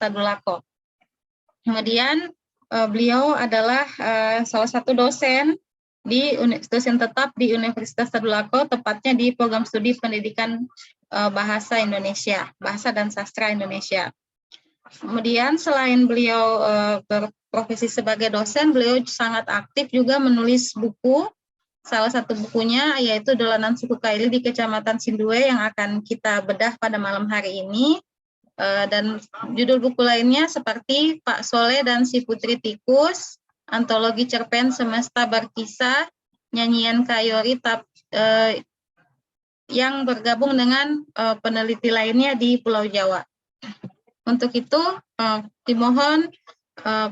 Tadulako. Kemudian beliau adalah salah satu dosen tetap di Universitas Tadulako, tepatnya di program studi pendidikan bahasa Indonesia, bahasa dan sastra Indonesia. Kemudian selain beliau berprofesi sebagai dosen, beliau sangat aktif juga menulis buku. Salah satu bukunya yaitu Dolanan Suku Kaili di Kecamatan Sindue yang akan kita bedah pada malam hari ini. Dan judul buku lainnya seperti Pak Soleh dan si Putri Tikus, Antologi Cerpen Semesta Berkisah, Nyanyian Kayori yang bergabung dengan peneliti lainnya di Pulau Jawa. Untuk itu dimohon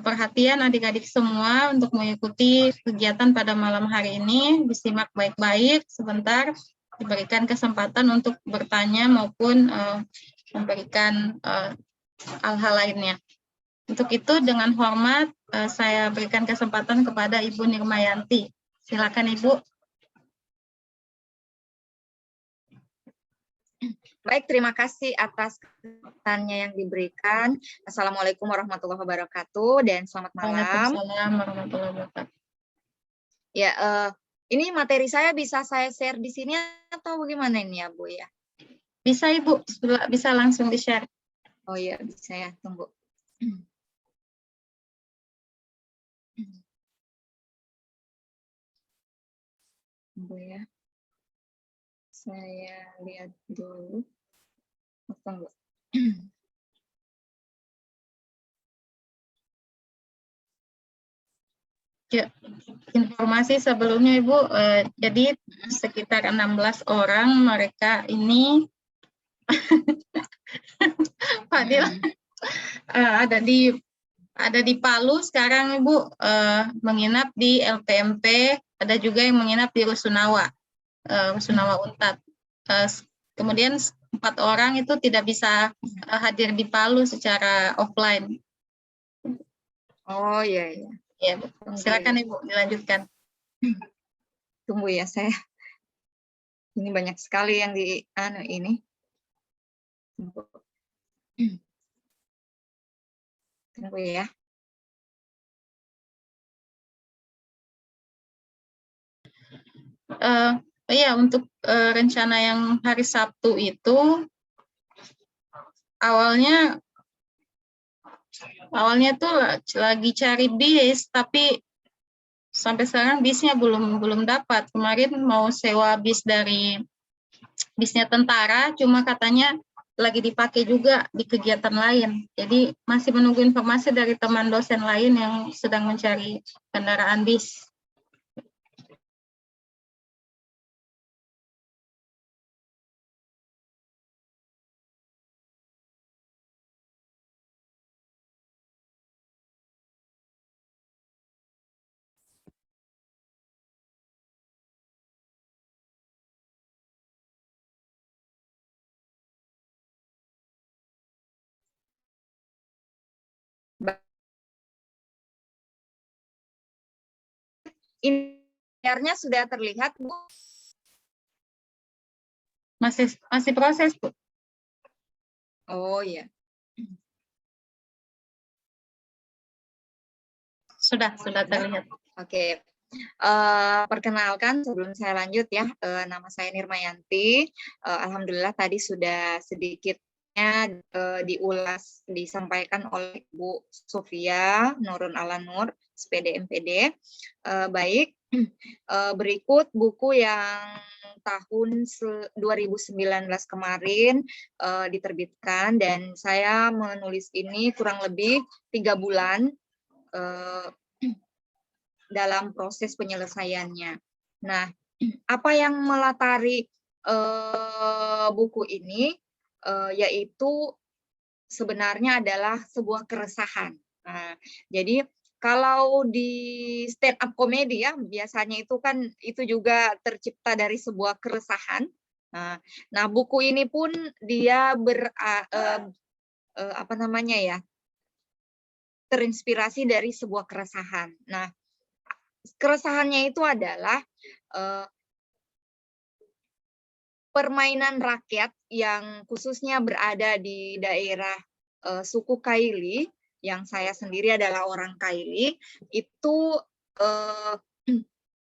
perhatian adik-adik semua untuk mengikuti kegiatan pada malam hari ini, disimak baik-baik sebentar, diberikan kesempatan untuk bertanya maupun memberikan hal-hal lainnya. Untuk itu dengan hormat saya berikan kesempatan kepada Ibu Nirmayanti. Silakan Ibu. Baik, terima kasih atas kesempatannya yang diberikan. Assalamualaikum warahmatullahi wabarakatuh dan selamat malam. Waalaikumsalam warahmatullahi wabarakatuh. Ya, ini materi saya bisa saya share di sini atau bagaimana ini ya, Bu ya? Bisa Ibu, bisa langsung di-share. Oh iya, bisa ya, tunggu. Tunggu ya. Saya lihat dulu. Tunggu. Ya, informasi sebelumnya Ibu, jadi sekitar 16 orang mereka ini Fadil ada di Palu sekarang Ibu, menginap di LPMP, ada juga yang menginap di Rusunawa Unpad. Kemudian 4 orang itu tidak bisa hadir di Palu secara offline. Oh iya iya. Ya, silakan Ibu dilanjutkan. Tunggu ya saya. Ini banyak sekali yang di ini. Tunggu. Tunggu ya. Iya, untuk rencana yang hari Sabtu itu awalnya tuh lagi cari bis, tapi sampai sekarang bisnya belum dapat. Kemarin mau sewa bis dari bisnya tentara, cuma katanya lagi dipakai juga di kegiatan lain. Jadi masih menunggu informasi dari teman dosen lain yang sedang mencari kendaraan bis. Layarnya sudah terlihat, Bu? Masih proses, Bu. Oh iya. Sudah terlihat. Oke. Perkenalkan sebelum saya lanjut ya, nama saya Nirmayanti. Alhamdulillah tadi sudah sedikitnya diulas, disampaikan oleh Bu Sofia Nurun Alanur, SPD MPD. Baik, berikut buku yang tahun 2019 kemarin diterbitkan dan saya menulis ini kurang lebih 3 bulan dalam proses penyelesaiannya. Nah, apa yang melatari buku ini yaitu sebenarnya adalah sebuah keresahan. Nah, jadi kalau di stand up comedy ya biasanya itu kan itu juga tercipta dari sebuah keresahan. Nah, buku ini pun dia terinspirasi dari sebuah keresahan. Nah, keresahannya itu adalah permainan rakyat yang khususnya berada di daerah suku Kaili, yang saya sendiri adalah orang Kaili, itu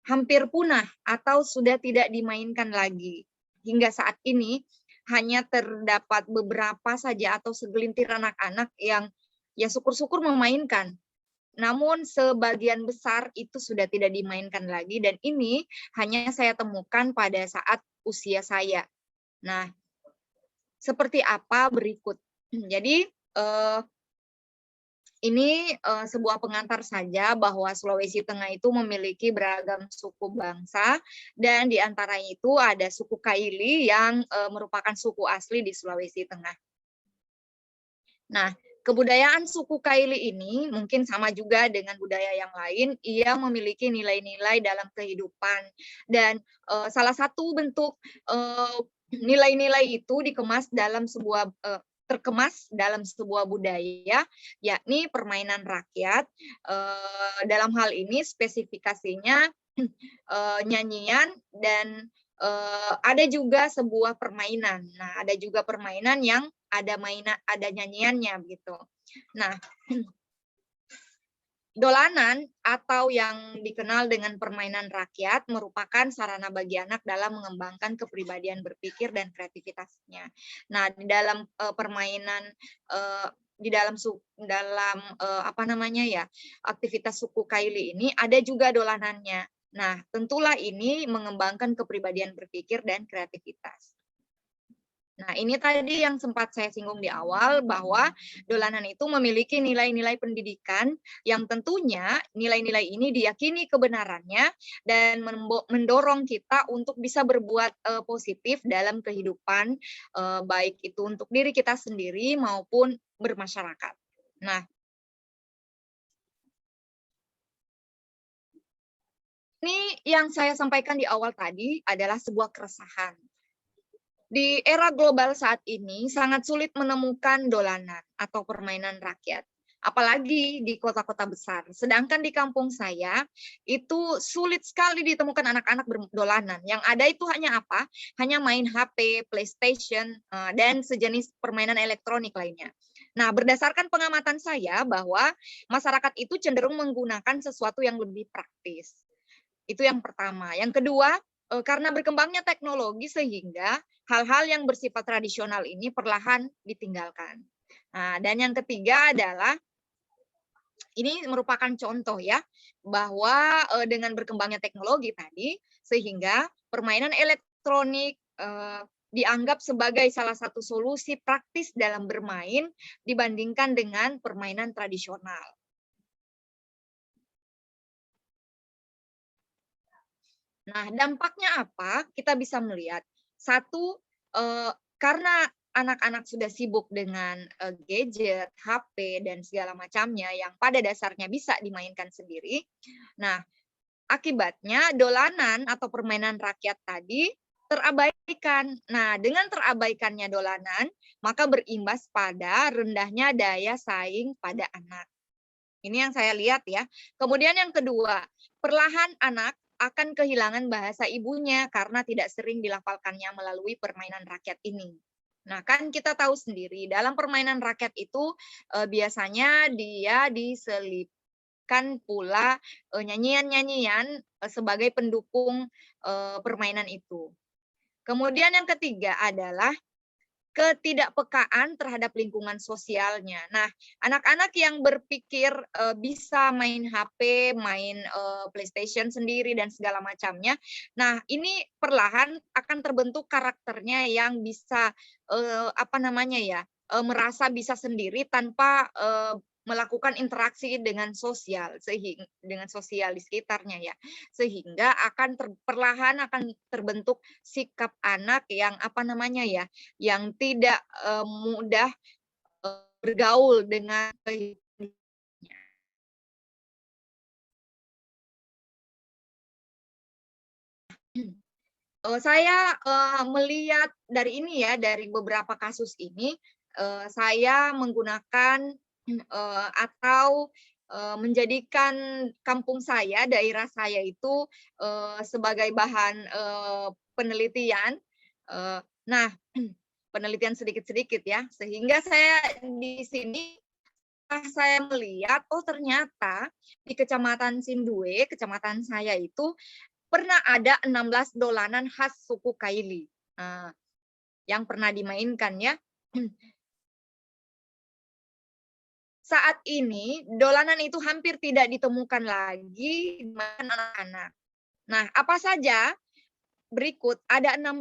hampir punah atau sudah tidak dimainkan lagi. Hingga saat ini hanya terdapat beberapa saja atau segelintir anak-anak yang ya syukur-syukur memainkan. Namun sebagian besar itu sudah tidak dimainkan lagi, dan ini hanya saya temukan pada saat usia saya. Nah, seperti apa berikut. Jadi ini sebuah pengantar saja bahwa Sulawesi Tengah itu memiliki beragam suku bangsa, dan di antaranya itu ada suku Kaili yang merupakan suku asli di Sulawesi Tengah. Nah, kebudayaan suku Kaili ini mungkin sama juga dengan budaya yang lain, ia memiliki nilai-nilai dalam kehidupan, dan salah satu bentuk nilai-nilai itu terkemas dalam sebuah budaya, yakni permainan rakyat. Dalam hal ini spesifikasinya nyanyian, dan ada juga sebuah permainan. Nah, ada juga permainan yang ada nyanyiannya begitu. Nah, dolanan atau yang dikenal dengan permainan rakyat merupakan sarana bagi anak dalam mengembangkan kepribadian berpikir dan kreativitasnya. Nah, di dalam permainan di dalam aktivitas suku Kaili ini ada juga dolanannya. Nah, tentulah ini mengembangkan kepribadian berpikir dan kreativitas. Nah, ini tadi yang sempat saya singgung di awal, bahwa dolanan itu memiliki nilai-nilai pendidikan yang tentunya nilai-nilai ini diyakini kebenarannya dan mendorong kita untuk bisa berbuat positif dalam kehidupan, baik itu untuk diri kita sendiri maupun bermasyarakat. Nah, ini yang saya sampaikan di awal tadi adalah sebuah keresahan. Di era global saat ini sangat sulit menemukan dolanan atau permainan rakyat, apalagi di kota-kota besar. Sedangkan di kampung saya itu sulit sekali ditemukan anak-anak berdolanan. Yang ada itu hanya apa? Hanya main HP, PlayStation, dan sejenis permainan elektronik lainnya. Nah, berdasarkan pengamatan saya bahwa masyarakat itu cenderung menggunakan sesuatu yang lebih praktis. Itu yang pertama. Yang kedua, karena berkembangnya teknologi sehingga hal-hal yang bersifat tradisional ini perlahan ditinggalkan. Nah, dan yang ketiga adalah, ini merupakan contoh ya, bahwa dengan berkembangnya teknologi tadi, sehingga permainan elektronik dianggap sebagai salah satu solusi praktis dalam bermain dibandingkan dengan permainan tradisional. Nah, dampaknya apa? Kita bisa melihat, satu, karena anak-anak sudah sibuk dengan gadget, HP, dan segala macamnya yang pada dasarnya bisa dimainkan sendiri. Nah, akibatnya dolanan atau permainan rakyat tadi terabaikan. Nah, dengan terabaikannya dolanan, maka berimbas pada rendahnya daya saing pada anak. Ini yang saya lihat ya. Kemudian yang kedua, perlahan anak akan kehilangan bahasa ibunya karena tidak sering dilafalkannya melalui permainan rakyat ini. Nah, kan kita tahu sendiri, dalam permainan rakyat itu biasanya dia diselipkan pula nyanyian-nyanyian sebagai pendukung permainan itu. Kemudian yang ketiga adalah ketidakpekaan terhadap lingkungan sosialnya. Nah, anak-anak yang berpikir bisa main HP, main PlayStation sendiri dan segala macamnya. Nah, ini perlahan akan terbentuk karakternya yang bisa merasa bisa sendiri tanpa melakukan interaksi dengan sosial, dengan sosial di sekitarnya ya, sehingga perlahan akan terbentuk sikap anak yang yang tidak mudah bergaul dengan saya melihat dari ini ya, dari beberapa kasus ini, saya menggunakan atau menjadikan kampung saya, daerah saya itu sebagai bahan penelitian. Nah, penelitian sedikit-sedikit ya. Sehingga saya di sini saya melihat, oh ternyata di Kecamatan Sindue, kecamatan saya itu pernah ada 16 dolanan khas suku Kaili. Nah, yang pernah dimainkan ya. Saat ini dolanan itu hampir tidak ditemukan lagi di anak-anak. Nah, apa saja? Berikut ada 16.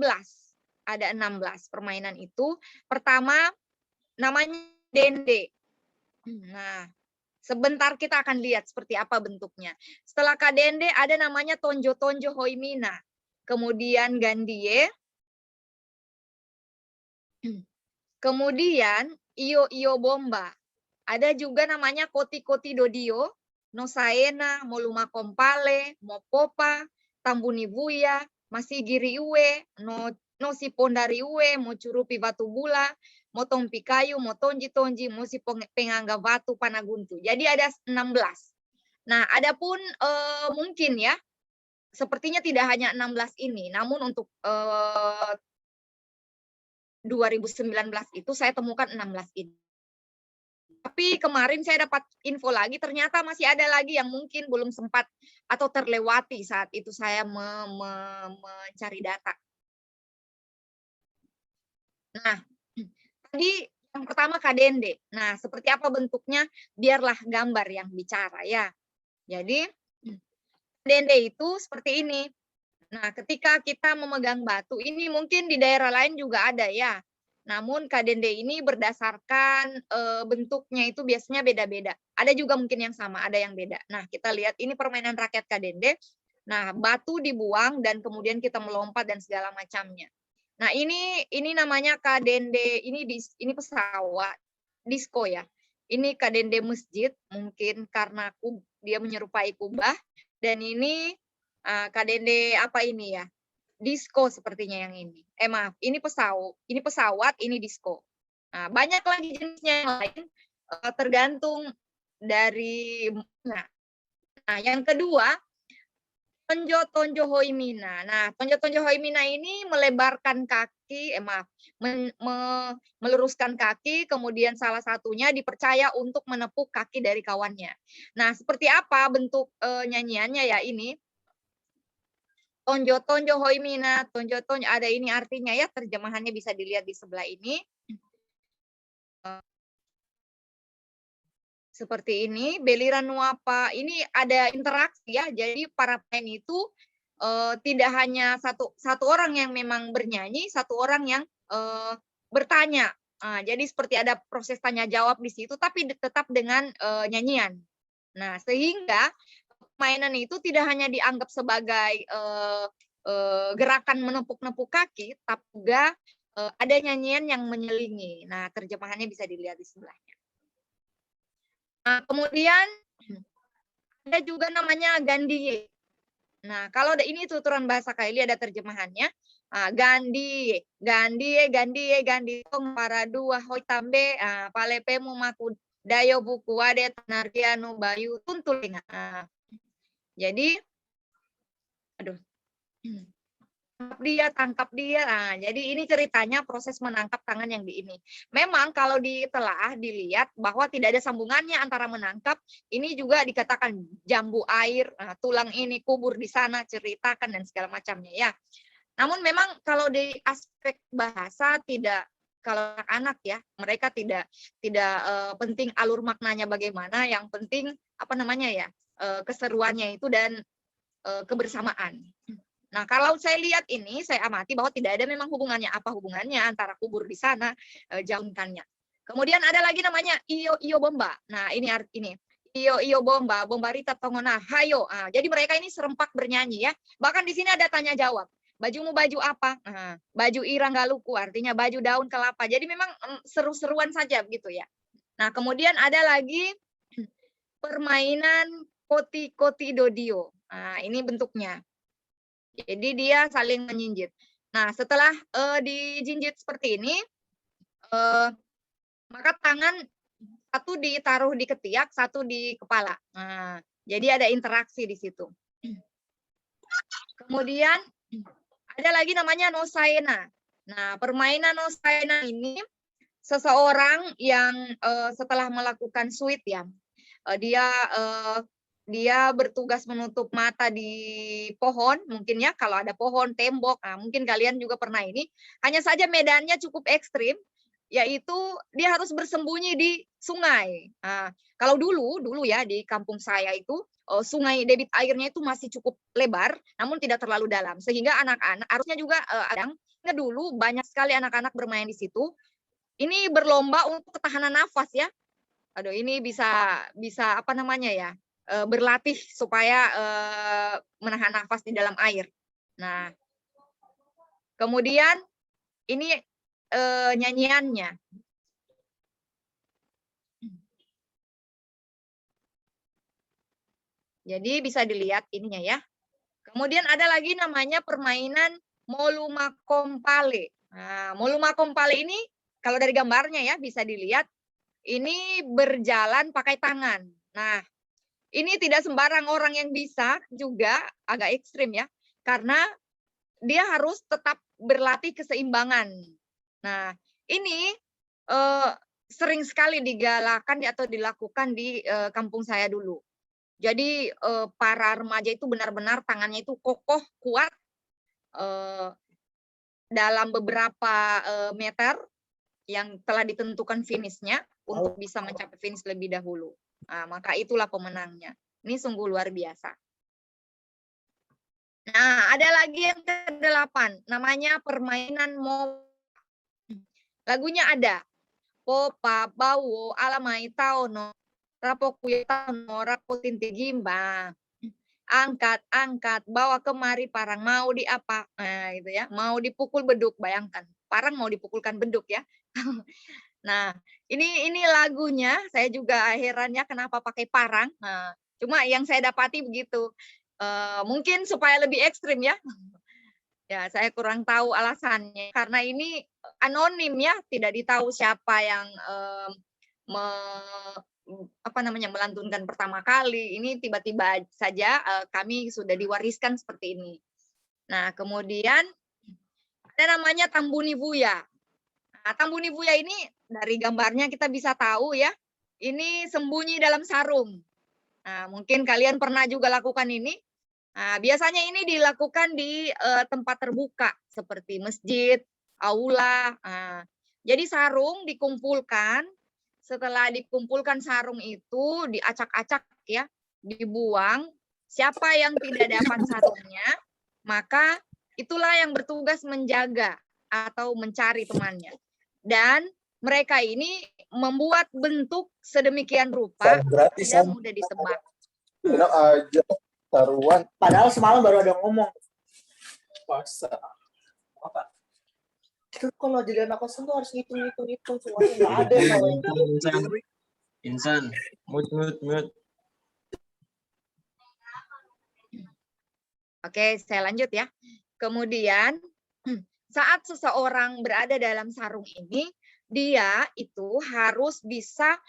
Ada 16 permainan itu. Pertama namanya dende. Nah, sebentar kita akan lihat seperti apa bentuknya. Setelah kadende ada namanya tonjo-tonjo hoimina. Kemudian gandie. Kemudian iyo-iyo bomba. Ada juga namanya koti-koti dodio, nosaena, moluma kompale, mopopa, tambunibuya, masigiriue, no sipondariue, mocurupi batu bula, motong pikayu, motonji-tonji, musi pengangga batu panaguntu. Jadi ada 16. Nah, adapun mungkin ya, sepertinya tidak hanya 16 ini, namun untuk 2019 itu saya temukan 16 ini. Tapi kemarin saya dapat info lagi, ternyata masih ada lagi yang mungkin belum sempat atau terlewati saat itu saya mencari data. Nah, tadi yang pertama kadende. Nah, seperti apa bentuknya? Biarlah gambar yang bicara ya. Jadi, kadende itu seperti ini. Nah, ketika kita memegang batu, ini mungkin di daerah lain juga ada ya. Namun kadende ini berdasarkan bentuknya itu biasanya beda-beda. Ada juga mungkin yang sama, ada yang beda. Nah, kita lihat ini permainan rakyat kadende. Nah, batu dibuang dan kemudian kita melompat dan segala macamnya. Nah, ini namanya kadende, ini pesawat disco ya. Ini kadende masjid, mungkin karena dia menyerupai kubah, dan ini kadende apa ini ya? Disco sepertinya yang ini. Maaf, ini pesawat, ini disco. Nah, banyak lagi jenisnya yang lain, tergantung dari nah. Nah, yang kedua, tonjo-tonjo hoimina. Nah, tonjo-tonjo hoimina ini melebarkan kaki, meluruskan kaki, kemudian salah satunya dipercaya untuk menepuk kaki dari kawannya. Nah, seperti apa bentuk nyanyiannya ya ini? Tonjo-tonjo hoimina, tonjo-tonjo, ada ini artinya ya, terjemahannya bisa dilihat di sebelah ini. Seperti ini, beliran nuapa, ini ada interaksi ya, jadi para pemain itu tidak hanya satu orang yang memang bernyanyi, satu orang yang bertanya. Jadi seperti ada proses tanya jawab di situ, tapi tetap dengan nyanyian. Nah, sehingga mainan itu tidak hanya dianggap sebagai gerakan menepuk-nepuk kaki, tapi juga ada nyanyian yang menyelingi. Nah, terjemahannya bisa dilihat di sebelahnya. Nah, kemudian ada juga namanya gandie. Nah, kalau ini tuturan bahasa Kaili ada terjemahannya. Gandie, gandie, gandie, ganditong para dua hoitambe, palepemu maku dayo buku wade tanargiano bayu tuntulinga. Jadi, aduh, tangkap dia. Nah, jadi ini ceritanya proses menangkap tangan yang di ini. Memang kalau ditelaah dilihat bahwa tidak ada sambungannya antara menangkap, ini juga dikatakan jambu air, tulang ini kubur di sana, ceritakan dan segala macamnya ya. Namun memang kalau di aspek bahasa tidak, kalau anak-anak ya, mereka tidak penting alur maknanya bagaimana, yang penting apa namanya ya, keseruannya itu dan kebersamaan. Nah, kalau saya lihat ini, saya amati bahwa tidak ada memang hubungannya. Apa hubungannya antara kubur di sana, jauhkannya. Kemudian ada lagi namanya iyo-iyo bomba. Nah, ini artinya iyo-iyo bomba, bombarita tongona, hayo. Jadi mereka ini serempak bernyanyi ya. Bahkan di sini ada tanya jawab. Bajumu baju apa? Baju irang galuku, artinya baju daun kelapa. Jadi memang seru-seruan saja begitu ya. Nah, kemudian ada lagi permainan koti-koti dodio. Nah, ini bentuknya. Jadi dia saling menyinjit. Nah, setelah dijinjit seperti ini, maka tangan satu ditaruh di ketiak, satu di kepala. Nah, jadi ada interaksi di situ. Kemudian ada lagi namanya nosaena. Nah, permainan Osaina ini seseorang yang setelah melakukan suit ya, dia bertugas menutup mata di pohon, mungkin ya kalau ada pohon, tembok. Nah, mungkin kalian juga pernah ini. Hanya saja medannya cukup ekstrim, yaitu dia harus bersembunyi di sungai. Nah, kalau dulu ya di kampung saya itu sungai debit airnya itu masih cukup lebar, namun tidak terlalu dalam, sehingga anak-anak harusnya juga dulu banyak sekali anak-anak bermain di situ. Ini berlomba untuk ketahanan nafas ya. Aduh, ini bisa apa namanya ya? Berlatih supaya menahan nafas di dalam air. Nah, kemudian ini nyanyiannya. Jadi bisa dilihat ininya ya. Kemudian ada lagi namanya permainan molumakompale. Nah, molumakompale ini kalau dari gambarnya ya bisa dilihat ini berjalan pakai tangan. Nah, ini tidak sembarang orang yang bisa, juga agak ekstrim ya, karena dia harus tetap berlatih keseimbangan. Nah, ini sering sekali digalakan atau dilakukan di kampung saya dulu. Jadi para remaja itu benar-benar tangannya itu kokoh, kuat, dalam beberapa meter yang telah ditentukan finishnya untuk bisa mencapai finish lebih dahulu. Nah, maka itulah pemenangnya. Ini sungguh luar biasa. Nah, ada lagi yang ke-8, namanya permainan lagunya ada. Popa, bawo, alamai taono, rapokuya taono, rapotinti gimba. Angkat, bawa kemari parang mau di apa? Nah, gitu ya. Mau dipukul beduk, bayangkan. Parang mau dipukulkan beduk ya. Nah, ini lagunya saya juga herannya kenapa pakai parang. Nah, cuma yang saya dapati begitu. Mungkin supaya lebih ekstrim ya. Ya, saya kurang tahu alasannya karena ini anonim ya, tidak ditahu siapa yang melantunkan pertama kali. Ini tiba-tiba saja kami sudah diwariskan seperti ini. Nah, kemudian ada namanya Tambuni Buya. Nah, Tambuni Buya ini dari gambarnya kita bisa tahu ya, ini sembunyi dalam sarung. Nah, mungkin kalian pernah juga lakukan ini. Nah, biasanya ini dilakukan di tempat terbuka seperti masjid, aula. Nah, jadi sarung dikumpulkan, setelah dikumpulkan sarung itu diacak-acak ya, dibuang. Siapa yang tidak dapat sarungnya, maka itulah yang bertugas menjaga atau mencari temannya. Dan mereka ini membuat bentuk sedemikian rupa tidak mudah ditebak. Enak aja taruhan. Padahal semalam baru ada ngomong. Paksa. Apa? Itu kalau jadi anak kosan tuh harus ngitung semuanya nggak ada kalau Insan, mute. Oke, saya lanjut ya. Kemudian saat seseorang berada dalam sarung ini, dia itu harus bisa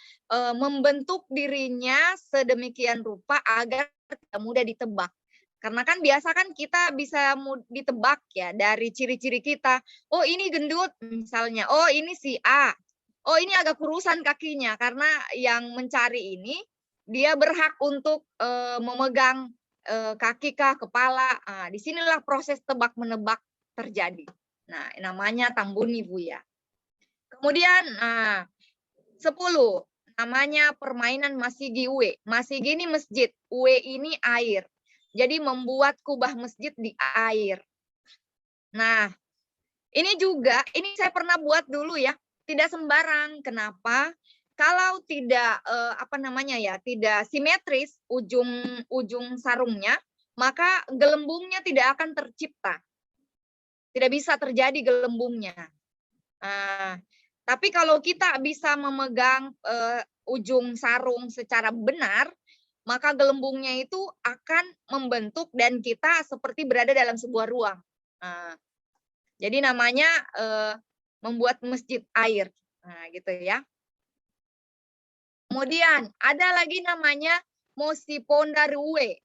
membentuk dirinya sedemikian rupa agar tidak mudah ditebak. Karena kan biasa kan kita bisa ditebak ya dari ciri-ciri kita. Oh, ini gendut misalnya. Oh, ini si A. Oh, ini agak kurusan kakinya. Karena yang mencari ini dia berhak untuk memegang kaki kah, kepala. Nah, disinilah proses tebak-menebak terjadi. Nah, namanya Tambuni Buya. Kemudian 10 namanya permainan masigi uwe. Masigi ini masjid, uwe ini air. Jadi membuat kubah masjid di air. Nah, ini juga ini saya pernah buat dulu ya. Tidak sembarang. Kenapa? Kalau tidak tidak simetris ujung sarungnya, maka gelembungnya tidak akan tercipta. Tidak bisa terjadi gelembungnya. Tapi kalau kita bisa memegang ujung sarung secara benar, maka gelembungnya itu akan membentuk dan kita seperti berada dalam sebuah ruang. Jadi namanya membuat masjid air. Nah, gitu ya. Kemudian ada lagi namanya mosi pondaruwe.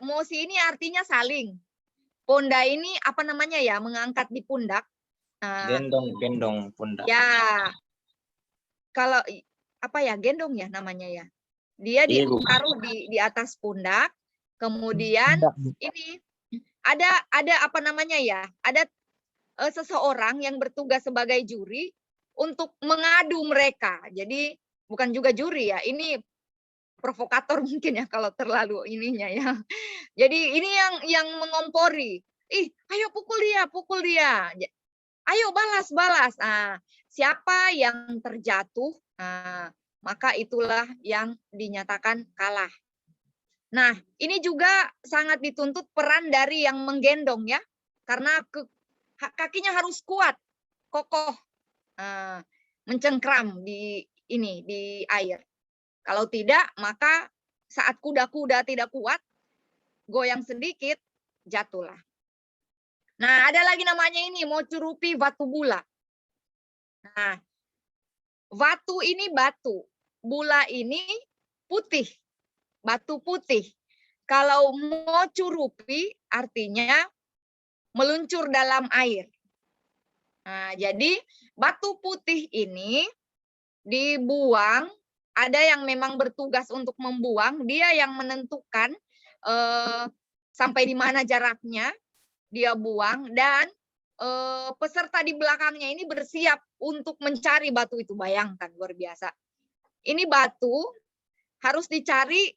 Mosi ini artinya saling. Ponda ini apa namanya ya? Mengangkat di pundak. Gendong pundak. Ya, kalau apa ya, gendong ya namanya ya. Dia Iya, Bu. ditaruh di atas pundak. Kemudian ini ada apa namanya ya? Ada seseorang yang bertugas sebagai juri untuk mengadu mereka. Jadi bukan juga juri ya. Ini provokator mungkin ya kalau terlalu ininya ya. Jadi ini yang mengompori. Ayo pukul dia. Ayo balas. Siapa yang terjatuh, maka itulah yang dinyatakan kalah. Nah, ini juga sangat dituntut peran dari yang menggendong ya, karena kakinya harus kuat, kokoh, mencengkram di air. Kalau tidak, maka saat kuda-kuda tidak kuat, goyang sedikit, jatuhlah. Nah, ada lagi namanya ini, mocurupi batu bula. Nah, watu ini batu, bula ini putih, batu putih. Kalau mocurupi artinya meluncur dalam air. Nah, jadi batu putih ini dibuang, ada yang memang bertugas untuk membuang, dia yang menentukan sampai di mana jaraknya, dia buang, dan peserta di belakangnya ini bersiap untuk mencari batu itu. Bayangkan, luar biasa. Ini batu harus dicari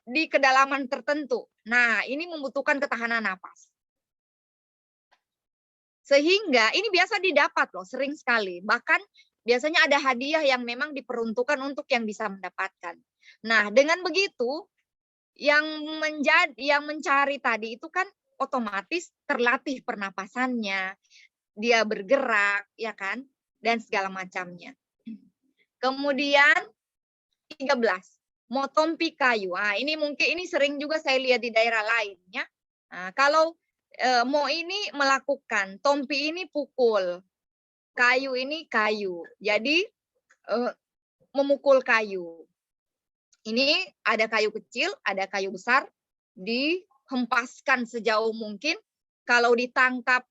di kedalaman tertentu. Nah, ini membutuhkan ketahanan napas. Sehingga ini biasa didapat loh, sering sekali. Bahkan biasanya ada hadiah yang memang diperuntukkan untuk yang bisa mendapatkan. Nah, dengan begitu, yang mencari tadi itu kan otomatis terlatih pernapasannya, dia bergerak, ya kan, dan segala macamnya. Kemudian 13, motompi kayu. Ini mungkin sering juga saya lihat di daerah lain, ya. Kalau mo ini melakukan, tompi ini pukul, kayu ini kayu. Jadi memukul kayu. Ini ada kayu kecil, ada kayu besar, dihempaskan sejauh mungkin. Kalau ditangkap,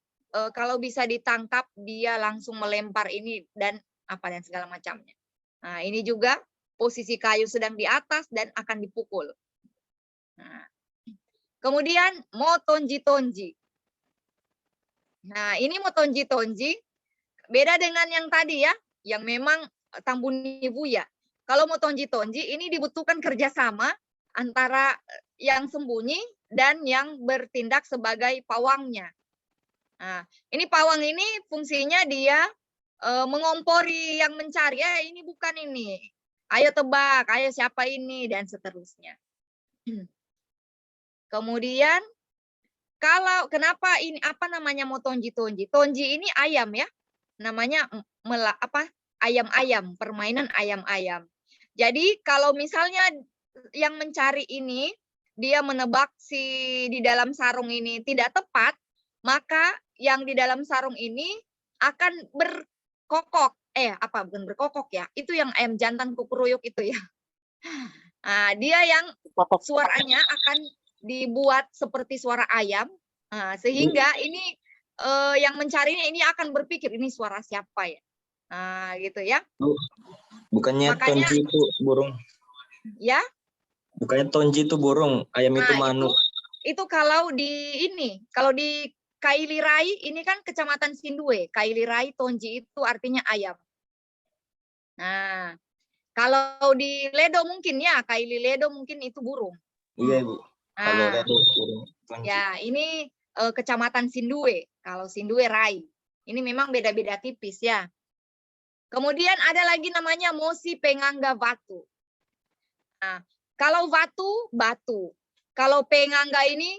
kalau bisa ditangkap, dia langsung melempar ini dan segala macamnya. Nah, ini juga posisi kayu sedang di atas dan akan dipukul. Nah, kemudian motonji-tonji. Nah, ini motonji-tonji beda dengan yang tadi ya, yang memang tambunibuya. Kalau motonji-tonji ini dibutuhkan kerjasama antara yang sembunyi dan yang bertindak sebagai pawangnya. Nah, ini pawang ini fungsinya dia mengompori yang mencari, ini bukan ini. Ayo tebak, ayo siapa ini, dan seterusnya. Kemudian, kenapa ini apa namanya motonji-tonji? Tonji ini ayam ya, namanya ayam-ayam, permainan ayam-ayam. Jadi kalau misalnya yang mencari ini, dia menebak di dalam sarung ini tidak tepat, maka yang di dalam sarung ini akan berkokok. Bukan berkokok ya, itu yang ayam jantan kukuruyuk itu ya. Nah, dia yang suaranya akan dibuat seperti suara ayam, sehingga ini yang mencarinya ini akan berpikir ini suara siapa ya. Nah, gitu ya. Bukannya tonji itu burung. Ya? Bukannya tonji itu burung, ayam itu manuk. Itu kalau di Kailirai, ini kan Kecamatan Sindue. Kailirai tonji itu artinya ayam. Nah, kalau di Ledo mungkin ya, Kaili Ledo mungkin itu burung. Iya, Bu. Kalau Ledo burung tonji. Ya, ini Kecamatan Sindue. Kalau Sindue Rai. Ini memang beda-beda tipis ya. Kemudian ada lagi namanya mosi pengangga batu. Nah, kalau batu. Kalau pengangga ini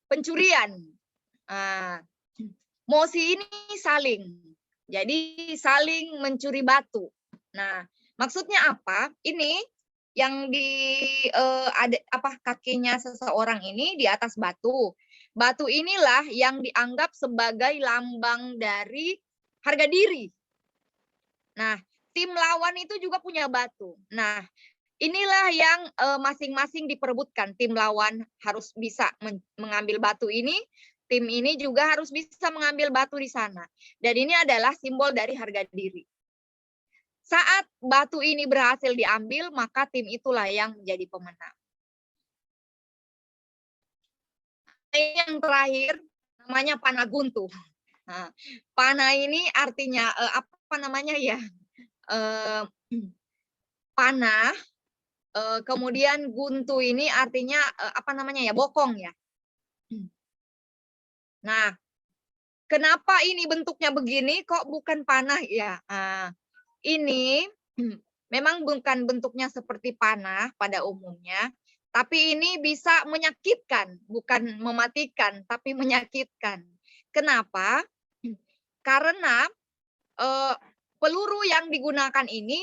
pencurian. Mosi ini saling. Jadi saling mencuri batu. Nah, maksudnya apa? Ini yang kakinya seseorang ini di atas batu. Batu inilah yang dianggap sebagai lambang dari harga diri. Nah, tim lawan itu juga punya batu. Nah, inilah yang masing-masing diperebutkan. Tim lawan harus bisa mengambil batu ini, tim ini juga harus bisa mengambil batu di sana. Dan ini adalah simbol dari harga diri. Saat batu ini berhasil diambil, maka tim itulah yang menjadi pemenang. Yang terakhir namanya panah guntu. Nah, panah ini artinya apa namanya ya? Panah. Kemudian guntu ini artinya apa namanya ya? Bokong ya. Nah, kenapa ini bentuknya begini? Kok bukan panah ya? Ini memang bukan bentuknya seperti panah pada umumnya. Tapi ini bisa menyakitkan, bukan mematikan, tapi menyakitkan. Kenapa? Karena peluru yang digunakan ini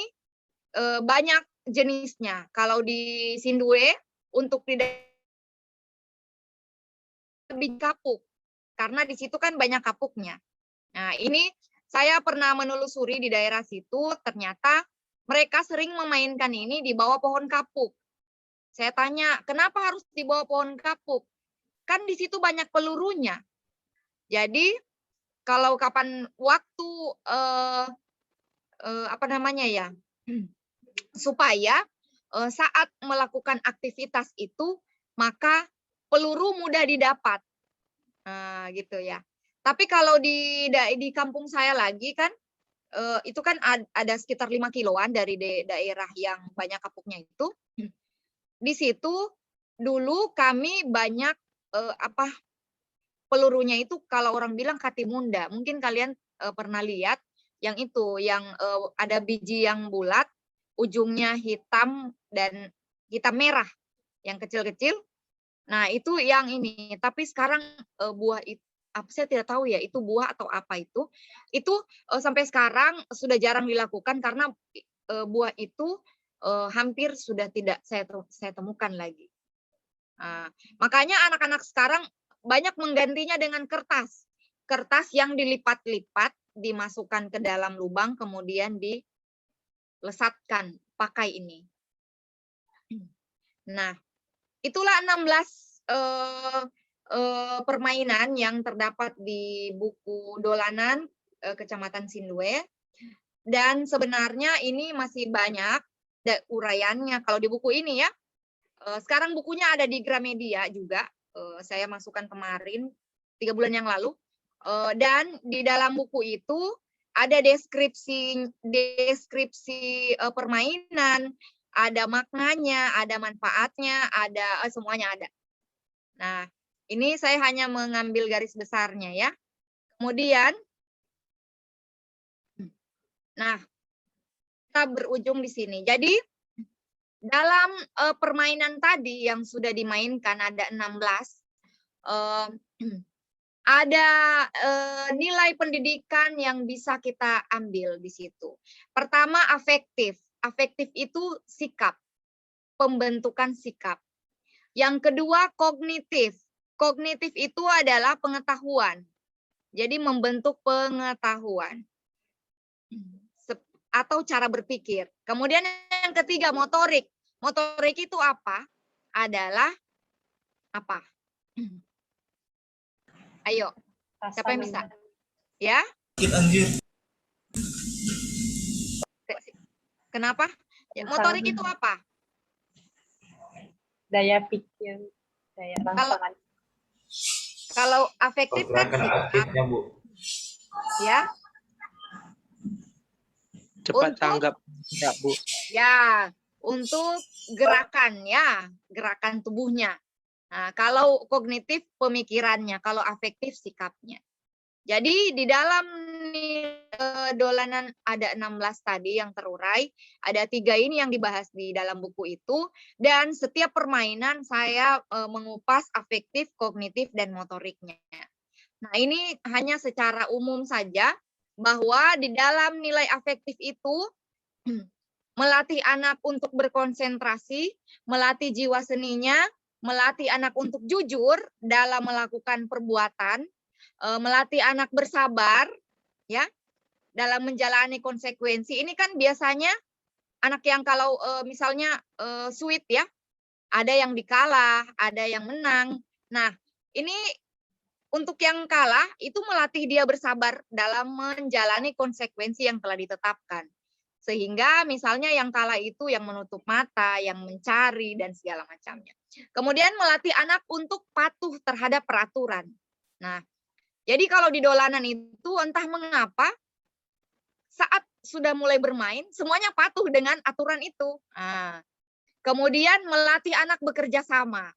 banyak jenisnya. Kalau di Sindue untuk tidak lebih kapuk, karena di situ kan banyak kapuknya. Nah, ini saya pernah menelusuri di daerah situ, ternyata mereka sering memainkan ini di bawah pohon kapuk. Saya tanya, kenapa harus di bawah pohon kapuk? Kan di situ banyak pelurunya. Jadi kalau kapan waktu apa namanya ya, supaya saat melakukan aktivitas itu maka peluru mudah didapat, gitu ya. Tapi kalau di kampung saya lagi kan itu kan ada sekitar 5 kiloan dari daerah yang banyak kapuknya itu. Di situ dulu kami banyak pelurunya itu kalau orang bilang katimunda. Mungkin kalian pernah lihat yang itu, yang ada biji yang bulat, ujungnya hitam dan hitam merah, yang kecil-kecil. Nah itu yang ini. Tapi sekarang buah itu, saya tidak tahu ya itu buah atau apa itu. Itu sampai sekarang sudah jarang dilakukan karena buah itu hampir sudah tidak saya temukan lagi. Makanya anak-anak sekarang banyak menggantinya dengan kertas. Kertas yang dilipat-lipat, dimasukkan ke dalam lubang, kemudian dilesatkan pakai ini. Nah, itulah 16 permainan yang terdapat di buku dolanan Kecamatan Sindue. Dan sebenarnya ini masih banyak uraiannya kalau di buku ini ya. Sekarang bukunya ada di Gramedia juga. Saya masukkan kemarin 3 bulan yang lalu. Dan di dalam buku itu ada deskripsi permainan, ada maknanya, ada manfaatnya, ada semuanya ada. Nah, ini saya hanya mengambil garis besarnya ya. Kemudian, nah, kita berujung di sini. Jadi, dalam permainan tadi yang sudah dimainkan ada 16, ada nilai pendidikan yang bisa kita ambil di situ. Pertama, afektif. Afektif itu sikap, pembentukan sikap. Yang kedua, kognitif. Kognitif itu adalah pengetahuan. Jadi membentuk pengetahuan atau cara berpikir. Kemudian yang ketiga, motorik. Motorik itu apa? Adalah apa? Ayo, siapa yang bisa? Ya? Kenapa? Ya, motorik itu apa? Daya pikir, daya rangsangan. Kalau afektif kan sikap, ya. Cepat Untuk- tanggap, ya, Bu. Ya, untuk gerakan ya, gerakan tubuhnya. Nah, kalau kognitif pemikirannya, kalau afektif sikapnya. Jadi di dalam dolanan ada 16 tadi yang terurai, ada 3 ini yang dibahas di dalam buku itu, dan setiap permainan saya mengupas afektif, kognitif, dan motoriknya. Nah ini hanya secara umum saja, bahwa di dalam nilai afektif itu, melatih anak untuk berkonsentrasi, melatih jiwa seninya, melatih anak untuk jujur dalam melakukan perbuatan, melatih anak bersabar, ya, dalam menjalani konsekuensi. Ini kan biasanya anak yang kalau misalnya sweet ya, ada yang dikalah, ada yang menang. Nah, ini untuk yang kalah itu melatih dia bersabar dalam menjalani konsekuensi yang telah ditetapkan. Sehingga misalnya yang kalah itu yang menutup mata, yang mencari, dan segala macamnya. Kemudian melatih anak untuk patuh terhadap peraturan. Nah, jadi kalau di dolanan itu entah mengapa saat sudah mulai bermain, semuanya patuh dengan aturan itu. Nah, kemudian melatih anak bekerja sama.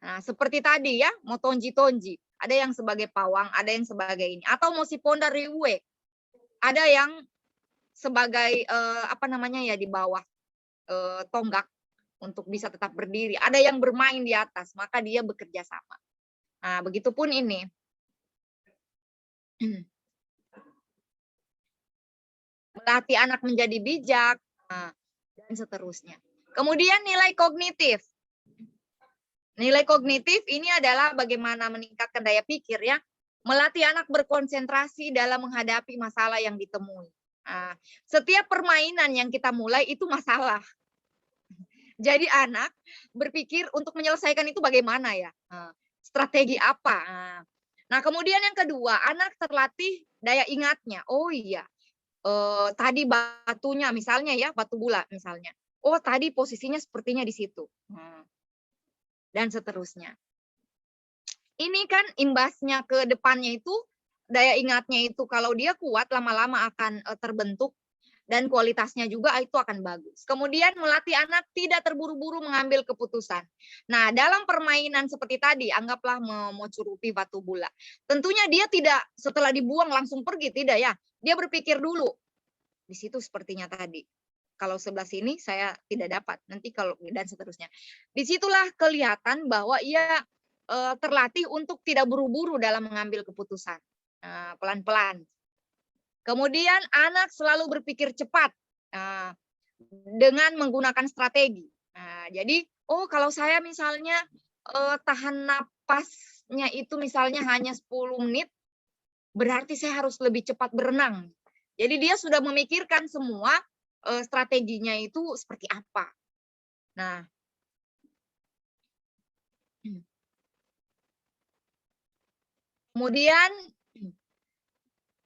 Nah, seperti tadi ya, mau tonji-tonji. Ada yang sebagai pawang, ada yang sebagai ini. Atau mau si ponda riwe. Ada yang sebagai apa namanya ya di bawah tonggak untuk bisa tetap berdiri. Ada yang bermain di atas, maka dia bekerja sama. Nah, begitupun ini. Melatih anak menjadi bijak, dan seterusnya. Kemudian nilai kognitif. Nilai kognitif ini adalah bagaimana meningkatkan daya pikir ya, melatih anak berkonsentrasi dalam menghadapi masalah yang ditemui. Nah, setiap permainan yang kita mulai itu masalah. Jadi anak berpikir untuk menyelesaikan itu bagaimana ya, strategi apa. Nah, kemudian yang kedua, anak terlatih daya ingatnya. Oh iya, tadi batunya misalnya ya, batu bula misalnya. Oh tadi posisinya sepertinya di situ. Dan seterusnya. Ini kan imbasnya ke depannya itu, daya ingatnya itu kalau dia kuat lama-lama akan terbentuk dan kualitasnya juga itu akan bagus. Kemudian melatih anak tidak terburu-buru mengambil keputusan. Nah, dalam permainan seperti tadi, anggaplah memocurupi batu bula. Tentunya dia tidak setelah dibuang langsung pergi, tidak ya. Dia berpikir dulu. Di situ sepertinya tadi. Kalau sebelah sini saya tidak dapat, nanti kalau dan seterusnya. Disitulah kelihatan bahwa ia terlatih untuk tidak buru-buru dalam mengambil keputusan, pelan-pelan. Kemudian anak selalu berpikir cepat dengan menggunakan strategi. Jadi, oh kalau saya misalnya tahan napasnya itu misalnya hanya 10 menit, berarti saya harus lebih cepat berenang. Jadi dia sudah memikirkan semua strateginya itu seperti apa. Nah, kemudian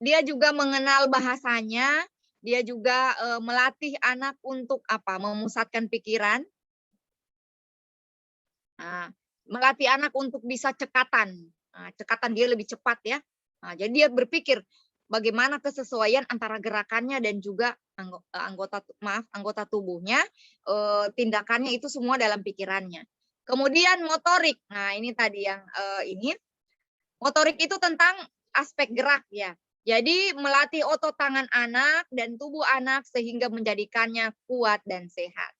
dia juga mengenal bahasanya, dia juga melatih anak untuk apa? Memusatkan pikiran. Nah, melatih anak untuk bisa cekatan. Nah, cekatan dia lebih cepat ya. Nah, jadi dia berpikir bagaimana kesesuaian antara gerakannya dan juga anggota tubuhnya, tindakannya itu semua dalam pikirannya. Kemudian motorik. Nah, ini tadi yang ini. Motorik itu tentang aspek gerak ya. Jadi melatih otot tangan anak dan tubuh anak sehingga menjadikannya kuat dan sehat.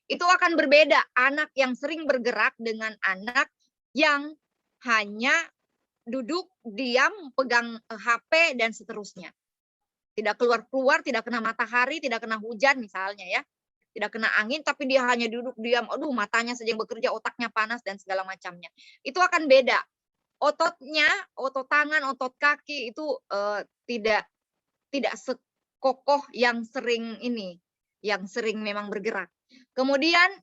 Itu akan berbeda anak yang sering bergerak dengan anak yang hanya duduk, diam, pegang HP, dan seterusnya. Tidak keluar-keluar, tidak kena matahari, tidak kena hujan misalnya ya. Tidak kena angin, tapi dia hanya duduk, diam. Aduh, matanya saja yang bekerja, otaknya panas, dan segala macamnya. Itu akan beda. Ototnya, otot tangan, otot kaki itu tidak sekokoh yang sering ini, yang sering memang bergerak. Kemudian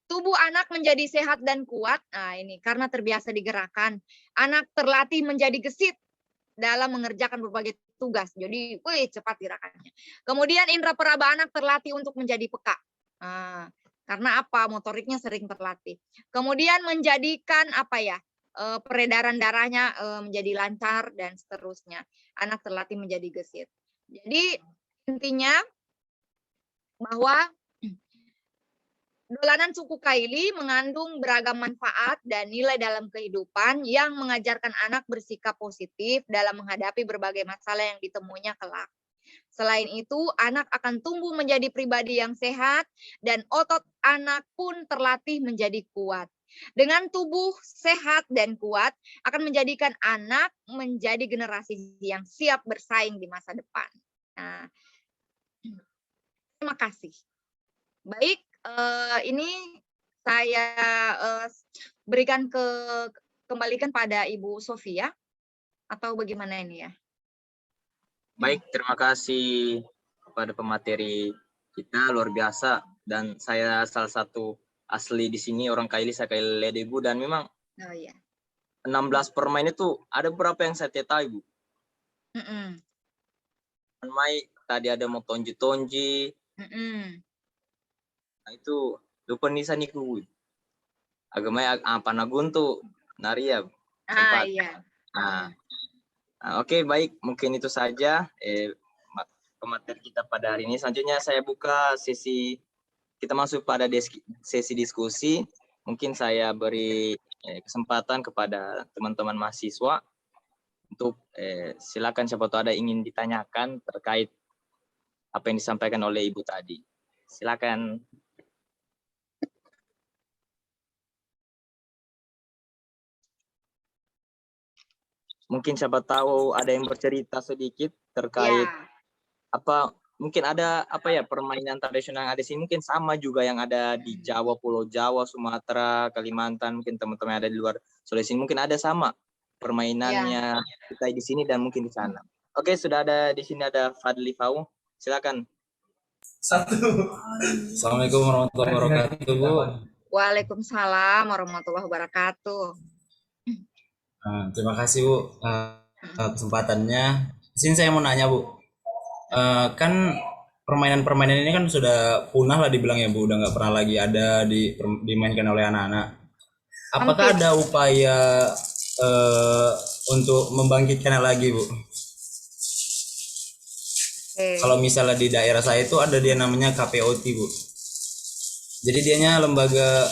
tubuh anak menjadi sehat dan kuat. Nah, ini karena terbiasa digerakkan. Anak terlatih menjadi gesit dalam mengerjakan berbagai tugas. Jadi, cepat gerakannya. Kemudian indera peraba anak terlatih untuk menjadi peka. Nah, karena apa? Motoriknya sering terlatih. Kemudian menjadikan apa ya? Peredaran darahnya menjadi lancar dan seterusnya. Anak terlatih menjadi gesit. Jadi intinya bahwa dolanan suku Kaili mengandung beragam manfaat dan nilai dalam kehidupan yang mengajarkan anak bersikap positif dalam menghadapi berbagai masalah yang ditemuinya kelak. Selain itu, anak akan tumbuh menjadi pribadi yang sehat dan otot anak pun terlatih menjadi kuat. Dengan tubuh sehat dan kuat akan menjadikan anak menjadi generasi yang siap bersaing di masa depan. Nah, terima kasih. Baik, ini saya kembalikan pada Ibu Sofia atau bagaimana ini ya? Baik, terima kasih kepada pemateri kita, luar biasa. Dan saya salah satu asli di sini, orang Kaili, saya Kaili Ibu, dan memang 16 permain itu ada beberapa yang saya tidak tahu, Ibu. Mm-mm. Permain tadi ada mau tonji-tonji. Mm-mm. Nah, itu lupa nisan iku. Agamanya apa naguntu nari ya. Sempat. Iya. Nah, oke, baik, mungkin itu saja pemateri kita pada hari ini. Selanjutnya saya buka sesi, kita masuk pada sesi diskusi. Mungkin saya beri kesempatan kepada teman-teman mahasiswa untuk silakan siapa tahu ada ingin ditanyakan terkait apa yang disampaikan oleh Ibu tadi. Silakan. Mungkin siapa tahu ada yang bercerita sedikit terkait apa, mungkin ada apa ya, permainan tradisional yang ada di sini mungkin sama juga yang ada di Jawa, Pulau Jawa, Sumatera, Kalimantan, mungkin teman-teman yang ada di luar Sulawesi mungkin ada sama permainannya kita di sini dan mungkin di sana. Oke, sudah ada di sini ada Fadli Fau. Silakan. Assalamualaikum warahmatullahi wabarakatuh, Bu. Waalaikumsalam warahmatullahi wabarakatuh. Terima kasih, Bu, kesempatannya. Di sini saya mau nanya, Bu. Kan permainan-permainan ini kan sudah punah lah dibilang ya, Bu. Udah nggak pernah lagi ada dimainkan oleh anak-anak. Apakah ada upaya untuk membangkitkannya lagi, Bu? Kalau misalnya di daerah saya itu ada dia namanya KPOT, Bu. Jadi dianya lembaga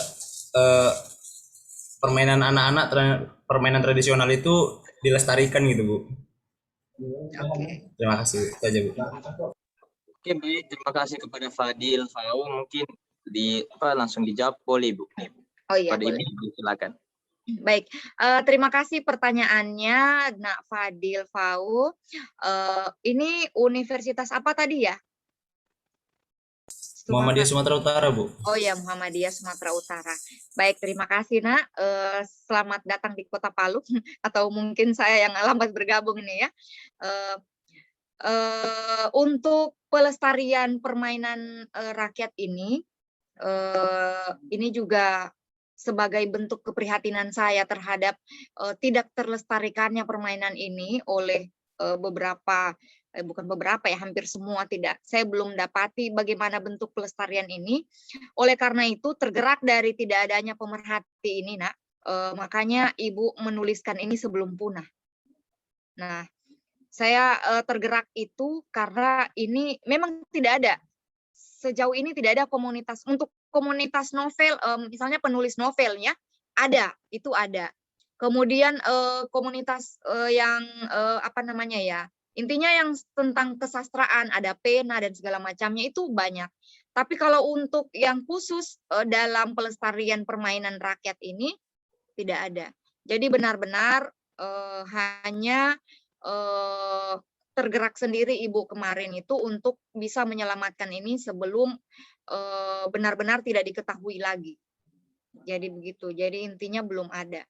permainan anak-anak, permainan tradisional itu dilestarikan gitu, Bu. Terima kasih, itu aja, Bu. Oke, baik, terima kasih kepada Fadil Fau. Mungkin langsung dijawab boleh, Bu. Oh iya, pada boleh. Ibu, silakan. Baik, terima kasih pertanyaannya, Nak Fadil Fau. Ini universitas apa tadi ya? Muhammadiyah Sumatera Utara, Bu. Oh ya, Muhammadiyah Sumatera Utara. Baik, terima kasih, Nak. Selamat datang di Kota Palu, atau mungkin saya yang lambat bergabung ini ya. Untuk pelestarian permainan rakyat ini juga sebagai bentuk keprihatinan saya terhadap tidak terlestarikannya permainan ini oleh hampir semua tidak. Saya belum dapati bagaimana bentuk pelestarian ini. Oleh karena itu, tergerak dari tidak adanya pemerhati ini, Nak, makanya Ibu menuliskan ini sebelum punah. Nah, saya tergerak itu karena ini memang tidak ada. Sejauh ini tidak ada komunitas. Untuk komunitas novel, misalnya penulis novelnya, itu ada. Kemudian komunitas yang intinya yang tentang kesastraan, ada pena dan segala macamnya itu banyak. Tapi kalau untuk yang khusus dalam pelestarian permainan rakyat ini tidak ada. Jadi benar-benar hanya tergerak sendiri Ibu kemarin itu untuk bisa menyelamatkan ini sebelum benar-benar tidak diketahui lagi. Jadi begitu. Jadi intinya belum ada.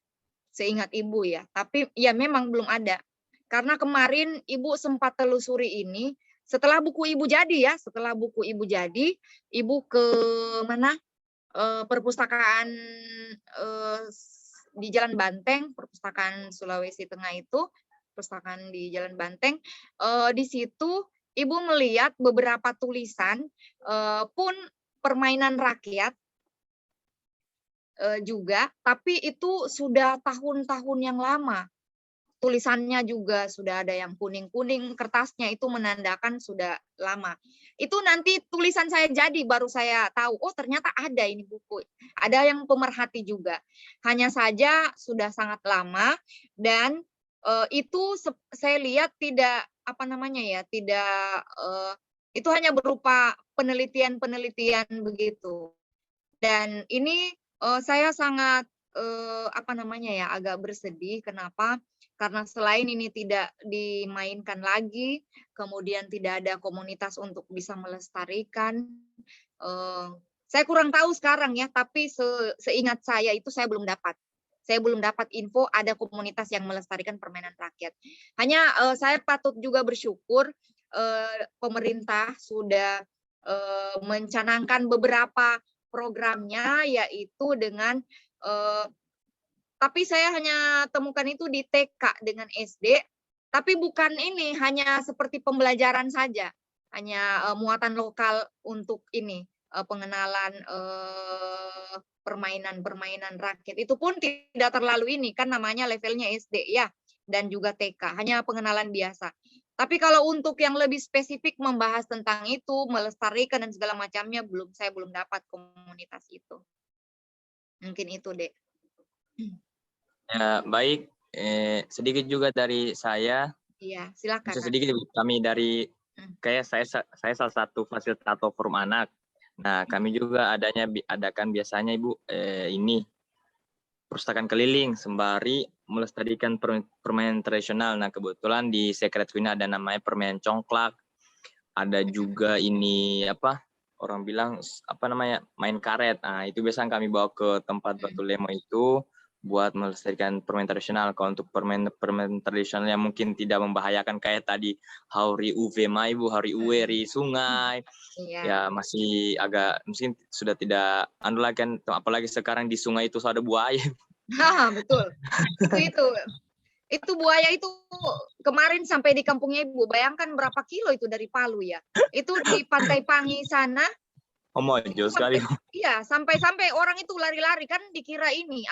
Seingat Ibu ya. Tapi ya memang belum ada. Karena kemarin Ibu sempat telusuri ini setelah buku Ibu jadi ya. Setelah buku Ibu jadi, Ibu ke mana? Perpustakaan di Jalan Banteng, Perpustakaan Sulawesi Tengah itu, perpustakaan di Jalan Banteng. Di situ Ibu melihat beberapa tulisan pun permainan rakyat juga, tapi itu sudah tahun-tahun yang lama. Tulisannya juga sudah ada yang kuning-kuning, kertasnya itu menandakan sudah lama. Itu nanti tulisan saya jadi, baru saya tahu, oh ternyata ada ini buku. Ada yang pemerhati juga. Hanya saja sudah sangat lama dan itu saya lihat tidak itu hanya berupa penelitian-penelitian begitu. Dan ini saya sangat agak bersedih. Kenapa? Karena selain ini tidak dimainkan lagi, kemudian tidak ada komunitas untuk bisa melestarikan. Saya kurang tahu sekarang ya, tapi seingat saya itu saya belum dapat. Saya belum dapat info ada komunitas yang melestarikan permainan rakyat. Hanya saya patut juga bersyukur pemerintah sudah mencanangkan beberapa programnya, yaitu dengan Tapi saya hanya temukan itu di TK dengan SD, tapi bukan ini, hanya seperti pembelajaran saja, hanya muatan lokal untuk ini pengenalan permainan-permainan rakyat. Itu pun tidak terlalu ini, kan namanya levelnya SD ya, dan juga TK, hanya pengenalan biasa. Tapi kalau untuk yang lebih spesifik membahas tentang itu, melestarikan dan segala macamnya, saya belum dapat komunitas itu. Mungkin itu, Dek. Ya, baik. Sedikit juga dari saya. Iya, silakan. Bisa sedikit kami dari kayak saya salah satu fasilitator forum anak. Nah, kami juga adakan biasanya Ibu ini perpustakaan keliling sembari melestarikan permainan tradisional. Nah, kebetulan di Secret Queen ada namanya permainan congklak. Ada juga ini orang bilang main karet. Nah, itu biasanya kami bawa ke tempat Batu Lemo itu buat melestarikan permainan tradisional. Kalau untuk permainan tradisional yang mungkin tidak membahayakan kayak tadi hauri uve maibu, hauri uweri sungai. Iya. Ya masih agak mungkin sudah tidak lagi kan, apalagi sekarang di sungai itu ada buaya. Betul. Itu buaya itu kemarin sampai di kampungnya Ibu. Bayangkan berapa kilo itu dari Palu ya. Itu di Pantai Pangi sana. Jauh sekali. Iya, sampai orang itu lari-lari, kan dikira ini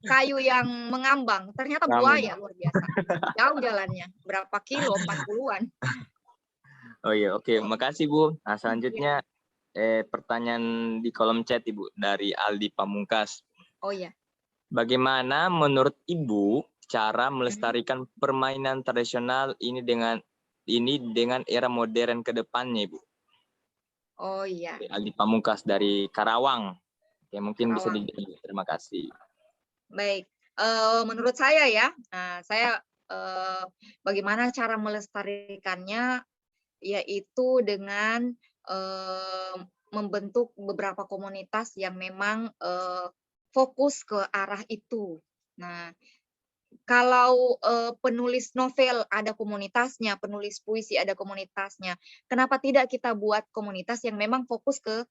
kayu yang mengambang, ternyata buaya. Luar biasa. Jauh jalannya, berapa kilo, 40-an. Oh iya, oke. Makasih Bu. Nah, selanjutnya pertanyaan di kolom chat Ibu dari Aldi Pamungkas. Oh iya. Bagaimana menurut Ibu cara melestarikan permainan tradisional ini dengan era modern ke depannya, Ibu? Oh iya. Aldi Pamungkas dari Karawang. Ya, mungkin bisa dijawab. Terima kasih. Baik, menurut saya ya, saya bagaimana cara melestarikannya, yaitu dengan membentuk beberapa komunitas yang memang fokus ke arah itu. Nah, kalau penulis novel ada komunitasnya, penulis puisi ada komunitasnya, kenapa tidak kita buat komunitas yang memang fokus ke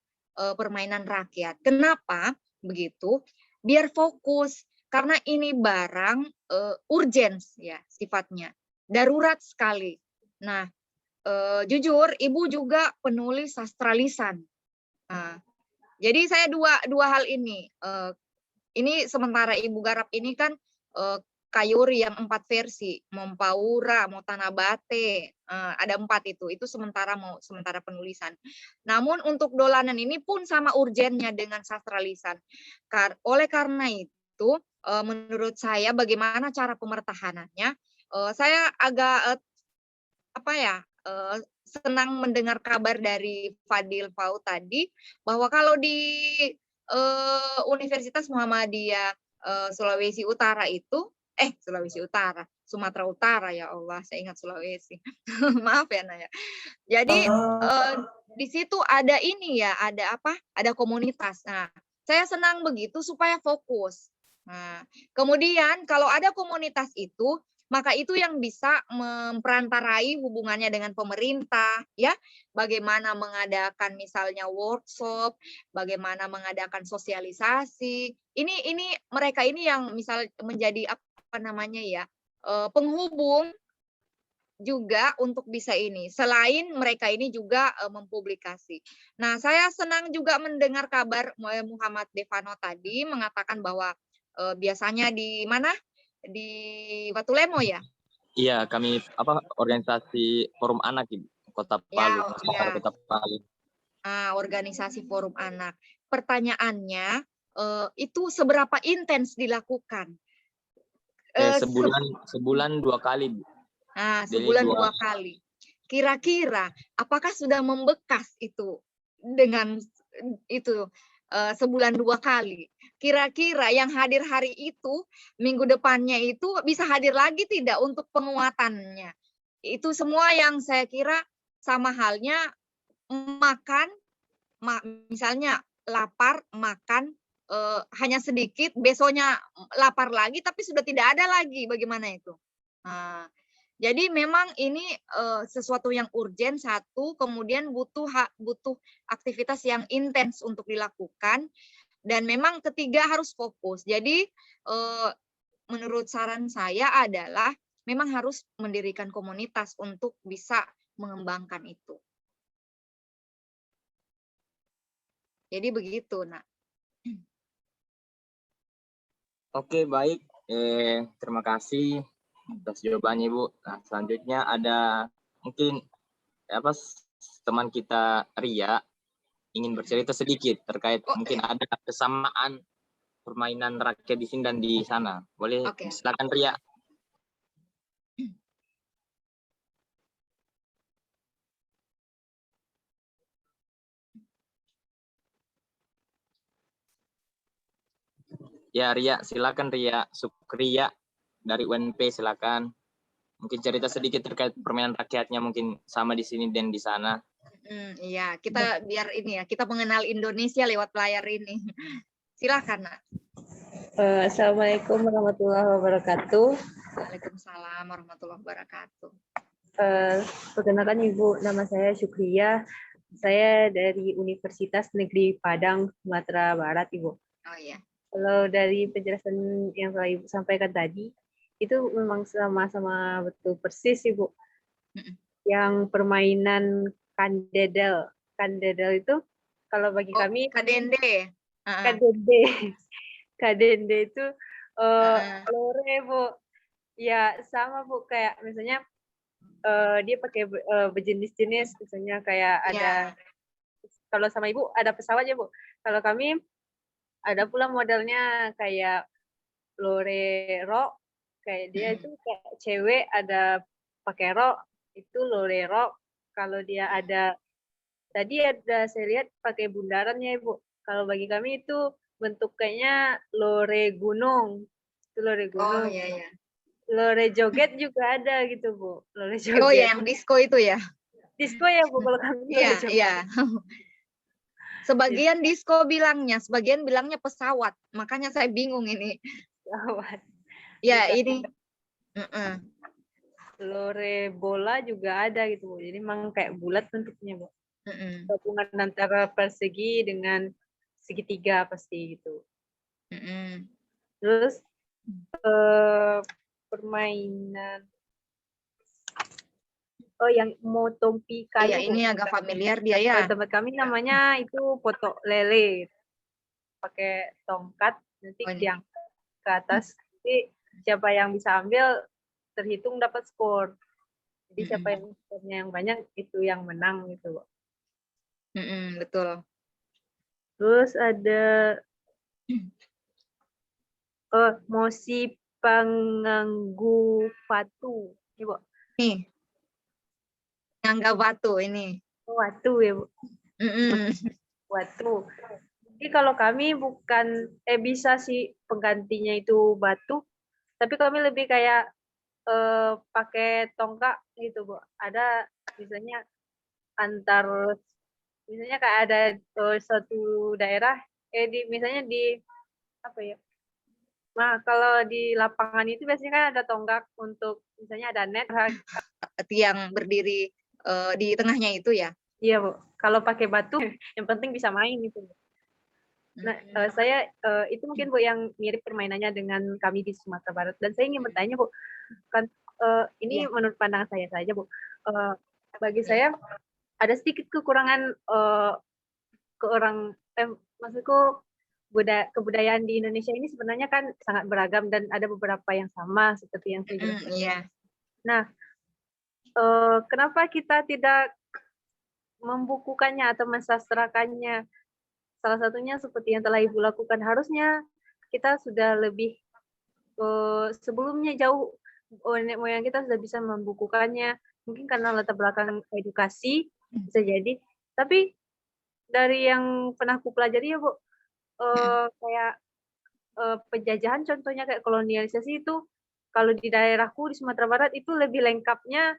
permainan rakyat? Kenapa begitu? Biar fokus, karena ini barang urgent ya sifatnya, darurat sekali. Nah, jujur Ibu juga penulis sastra lisan. Nah, jadi saya dua hal ini. Ini sementara Ibu garap ini kan Kayuri yang 4 versi, Mompaura, Motanabate, ada 4 itu sementara penulisan. Namun untuk dolanan ini pun sama urgennya dengan sastra lisan. Oleh karena itu, menurut saya bagaimana cara pemertahanannya, saya agak senang mendengar kabar dari Fadil Pau tadi bahwa kalau di Universitas Muhammadiyah Sulawesi Utara itu, Sumatera Utara, ya Allah, saya ingat Sulawesi. Maaf ya, Naya. Jadi di situ ada ini ya, ada komunitas. Nah, saya senang begitu supaya fokus. Nah, kemudian kalau ada komunitas itu, maka itu yang bisa memperantarai hubungannya dengan pemerintah, ya. Bagaimana mengadakan misalnya workshop, bagaimana mengadakan sosialisasi. Ini mereka ini yang misal menjadi penghubung juga untuk bisa ini. Selain mereka ini juga mempublikasi. Nah, saya senang juga mendengar kabar Muhammad Devano tadi mengatakan bahwa biasanya di mana? Di Batu Lemo ya? Iya, kami organisasi Forum Anak Ibu, Kota Palu, Kota Palu. Organisasi Forum Anak. Pertanyaannya, itu seberapa intens dilakukan? Sebulan 2 kali, Bu. Sebulan 2 kali. Kira-kira apakah sudah membekas itu dengan itu sebulan 2 kali? Kira-kira yang hadir hari itu, minggu depannya itu bisa hadir lagi tidak untuk penguatannya? Itu semua yang saya kira sama halnya makan, misalnya lapar, makan, hanya sedikit, besoknya lapar lagi, tapi sudah tidak ada lagi. Bagaimana itu? Jadi memang ini sesuatu yang urgent, satu, kemudian butuh aktivitas yang intens untuk dilakukan, dan memang ketiga harus fokus. Jadi menurut saran saya adalah memang harus mendirikan komunitas untuk bisa mengembangkan itu. Jadi begitu, Nak. Oke, baik. Terima kasih atas jawabannya, Ibu. Nah, selanjutnya ada mungkin teman kita Ria ingin bercerita sedikit terkait mungkin ada kesamaan permainan rakyat di sini dan di sana. Boleh silakan Ria. Ya, Ria, silakan Ria. Sukria dari UNP, silakan. Mungkin cerita sedikit terkait permainan rakyatnya mungkin sama di sini dan di sana. Iya, kita biar ini ya, kita mengenal Indonesia lewat layar ini. Silakan, Nak. Assalamualaikum warahmatullahi wabarakatuh. Waalaikumsalam warahmatullahi wabarakatuh. Perkenalkan Ibu, nama saya Syukria. Saya dari Universitas Negeri Padang, Sumatera Barat, Ibu. Oh iya. Kalau dari penjelasan yang telah Ibu sampaikan tadi, itu memang sama-sama betul persis, Ibu. Yang permainan kandedel. Kandedel itu kalau bagi kami kadende. Kadende. Kadende itu lore, Bu. Ya, sama, Bu, kayak misalnya dia pakai berjenis-jenis, misalnya kayak ada kalau sama Ibu ada pesawatnya, Bu. Kalau kami ada pula modelnya kayak lore rok, kayak dia itu kayak cewek ada pakai rok, itu lore rok. Kalau dia ada tadi ada saya lihat pakai bundarannya, Ibu. Kalau bagi kami itu bentuk kayaknya lore gunung. Itu lore gunung. Oh iya. Lore joget juga ada gitu, Bu. Lore joget. Oh ya, yang disco itu ya? Disco ya, Bu, kalau kami. Iya. Sebagian disco bilangnya, sebagian bilangnya pesawat. Makanya saya bingung ini. Pesawat. Ya, ini. Lore bola juga ada gitu, Bu. Jadi memang kayak bulat bentuknya, Bu. Gabungan antara persegi dengan segitiga pasti gitu. Terus permainan yang motompi kayu. Iya, ini agak familiar dia ya. Tempat kami namanya itu potok lele. Pakai tongkat nanti diangkat ke atas. Jadi siapa yang bisa ambil terhitung dapat skor. Jadi siapa yang skornya yang banyak itu yang menang gitu. Betul. Terus ada mosi panganggu patu. Ibu. Nih. Ngangga batu ini. Watu ya, Bu. Watu. Jadi kalau kami bukan bisa sih penggantinya itu batu, tapi kami lebih kayak pakai tongkat gitu, Bu. Ada misalnya misalnya kayak ada suatu daerah misalnya di apa ya? Nah, kalau di lapangan itu biasanya kan ada tonggak untuk misalnya ada net yang berdiri di tengahnya itu ya? Iya, Bu. Kalau pakai batu yang penting bisa main gitu. Nah, saya itu mungkin, Bu, yang mirip permainannya dengan kami di Sumatera Barat. Dan saya ingin bertanya, Bu, kan ini menurut pandangan saya saja, Bu. Bagi saya ada sedikit kekurangan maksudku kebudayaan di Indonesia ini sebenarnya kan sangat beragam dan ada beberapa yang sama seperti yang saya jelaskan. Nah, kenapa kita tidak membukukannya atau mensastrakannya? Salah satunya seperti yang telah Ibu lakukan. Harusnya kita sudah lebih sebelumnya jauh nenek moyang kita sudah bisa membukukannya. Mungkin karena latar belakang edukasi bisa jadi. Tapi dari yang pernah aku pelajari ya, Bu, kayak penjajahan contohnya kayak kolonialisasi itu kalau di daerahku di Sumatera Barat itu lebih lengkapnya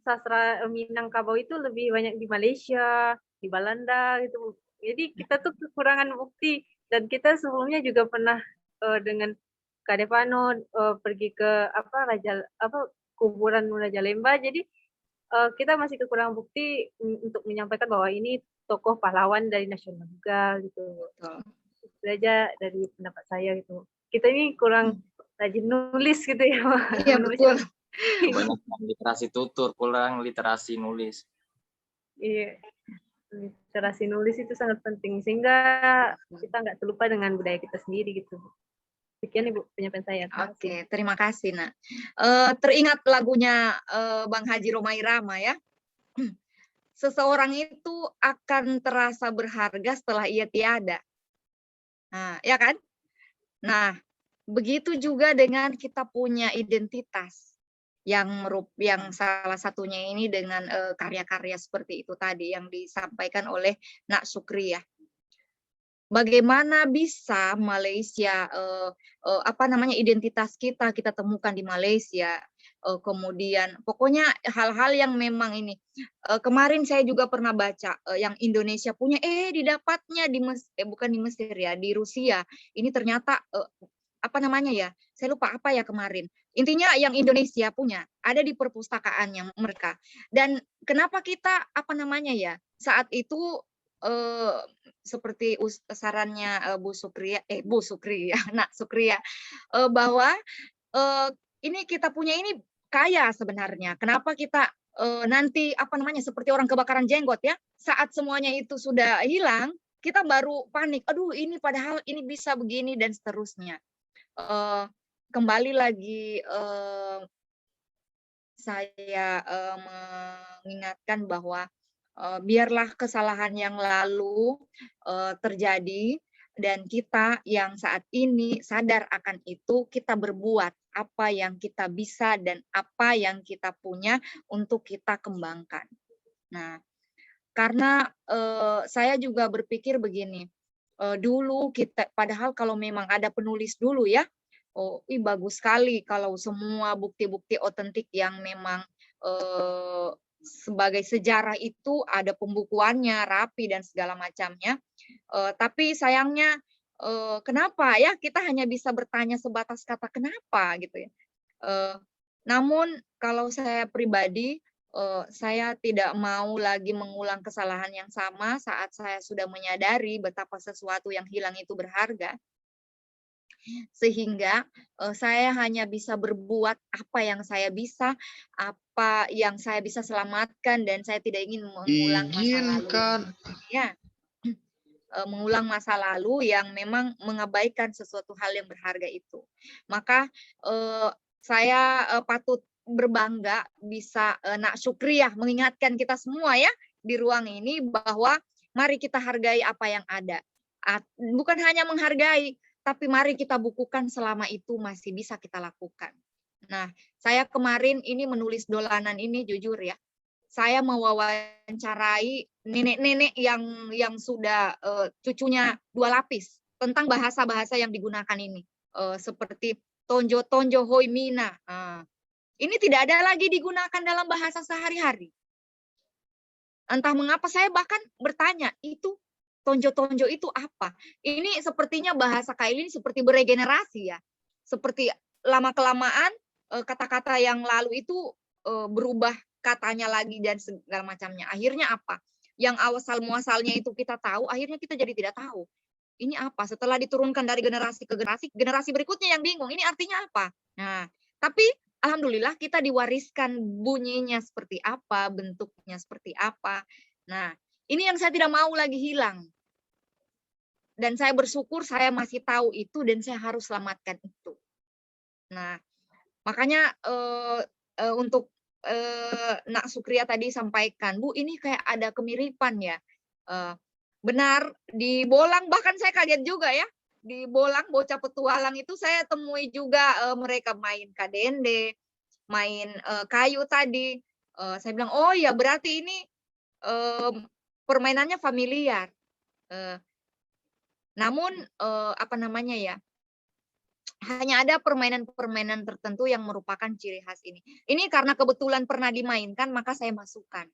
sastra Minangkabau itu lebih banyak di Malaysia, di Belanda gitu. Jadi kita tuh kekurangan bukti dan kita sebelumnya juga pernah dengan Kak Devano pergi ke kuburan Raja Lemba. Jadi kita masih kekurangan bukti untuk menyampaikan bahwa ini tokoh pahlawan dari nasional juga gitu. Itu aja dari pendapat saya gitu. Kita ini kurang rajin nulis gitu ya. Iya, Menulis betul. Kebanyakan literasi tutur, kurang literasi nulis. Iya, literasi nulis itu sangat penting sehingga kita nggak terlupa dengan budaya kita sendiri gitu. Sekian Ibu penyampaian saya. Terima kasih. Oke, terima kasih, Nak. Teringat lagunya Bang Haji Romai Rama ya. Seseorang itu akan terasa berharga setelah ia tiada. Nah, ya kan? Nah, begitu juga dengan kita punya identitas yang salah satunya ini dengan karya-karya seperti itu tadi yang disampaikan oleh Nak Sukri ya. Bagaimana bisa Malaysia identitas kita temukan di Malaysia, kemudian pokoknya hal-hal yang memang ini kemarin saya juga pernah baca yang Indonesia punya didapatnya bukan di Mesir ya, di Rusia ini ternyata saya lupa apa ya kemarin, intinya yang Indonesia punya ada di perpustakaannya mereka. Dan kenapa kita saat itu seperti sarannya Bu Sukri ya, Nak Sukri ya, bahwa ini kita punya ini kaya sebenarnya. Kenapa kita nanti seperti orang kebakaran jenggot ya, saat semuanya itu sudah hilang, kita baru panik. Aduh, ini padahal ini bisa begini dan seterusnya. Kembali lagi saya mengingatkan bahwa biarlah kesalahan yang lalu terjadi dan kita yang saat ini sadar akan itu, kita berbuat apa yang kita bisa dan apa yang kita punya untuk kita kembangkan. Nah, karena saya juga berpikir begini, dulu kita padahal kalau memang ada penulis dulu ya, bagus sekali kalau semua bukti-bukti otentik yang memang sebagai sejarah itu ada pembukuannya rapi dan segala macamnya. Tapi sayangnya kenapa ya kita hanya bisa bertanya sebatas kata kenapa gitu ya. Namun kalau saya pribadi saya tidak mau lagi mengulang kesalahan yang sama saat saya sudah menyadari betapa sesuatu yang hilang itu berharga. Sehingga saya hanya bisa berbuat apa yang saya bisa, apa yang saya bisa selamatkan, dan saya tidak ingin mengulang masa lalu. Ya, mengulang masa lalu yang memang mengabaikan sesuatu hal yang berharga itu. Maka saya patut berbangga bisa Nak Sukri ya mengingatkan kita semua ya di ruang ini bahwa mari kita hargai apa yang ada. Bukan hanya menghargai, tapi mari kita bukukan selama itu masih bisa kita lakukan. Nah, saya kemarin ini menulis dolanan ini jujur ya, saya mewawancarai nenek-nenek yang sudah cucunya 2 lapis tentang bahasa-bahasa yang digunakan ini, seperti tonjo-tonjo hoi mina. Ini tidak ada lagi digunakan dalam bahasa sehari-hari. Entah mengapa saya bahkan bertanya, itu tonjo-tonjo itu apa? Ini sepertinya bahasa kayak ini seperti beregenerasi ya. Seperti lama-kelamaan kata-kata yang lalu itu berubah katanya lagi dan segala macamnya. Akhirnya apa? Yang asal muasalnya itu kita tahu, akhirnya kita jadi tidak tahu. Ini apa? Setelah diturunkan dari generasi ke generasi berikutnya yang bingung. Ini artinya apa? Nah, tapi alhamdulillah kita diwariskan bunyinya seperti apa, bentuknya seperti apa. Nah, ini yang saya tidak mau lagi hilang. Dan saya bersyukur saya masih tahu itu dan saya harus selamatkan itu. Nah, makanya untuk Nak Sukria tadi sampaikan, Bu, ini kayak ada kemiripan ya. Benar, di Bolang bahkan saya kaget juga ya. Di Bolang bocah petualang itu saya temui juga mereka main kadende, main kayu tadi. Saya bilang, oh ya berarti ini permainannya familiar. Namun hanya ada permainan-permainan tertentu yang merupakan ciri khas ini. Ini karena kebetulan pernah dimainkan, maka saya masukkan.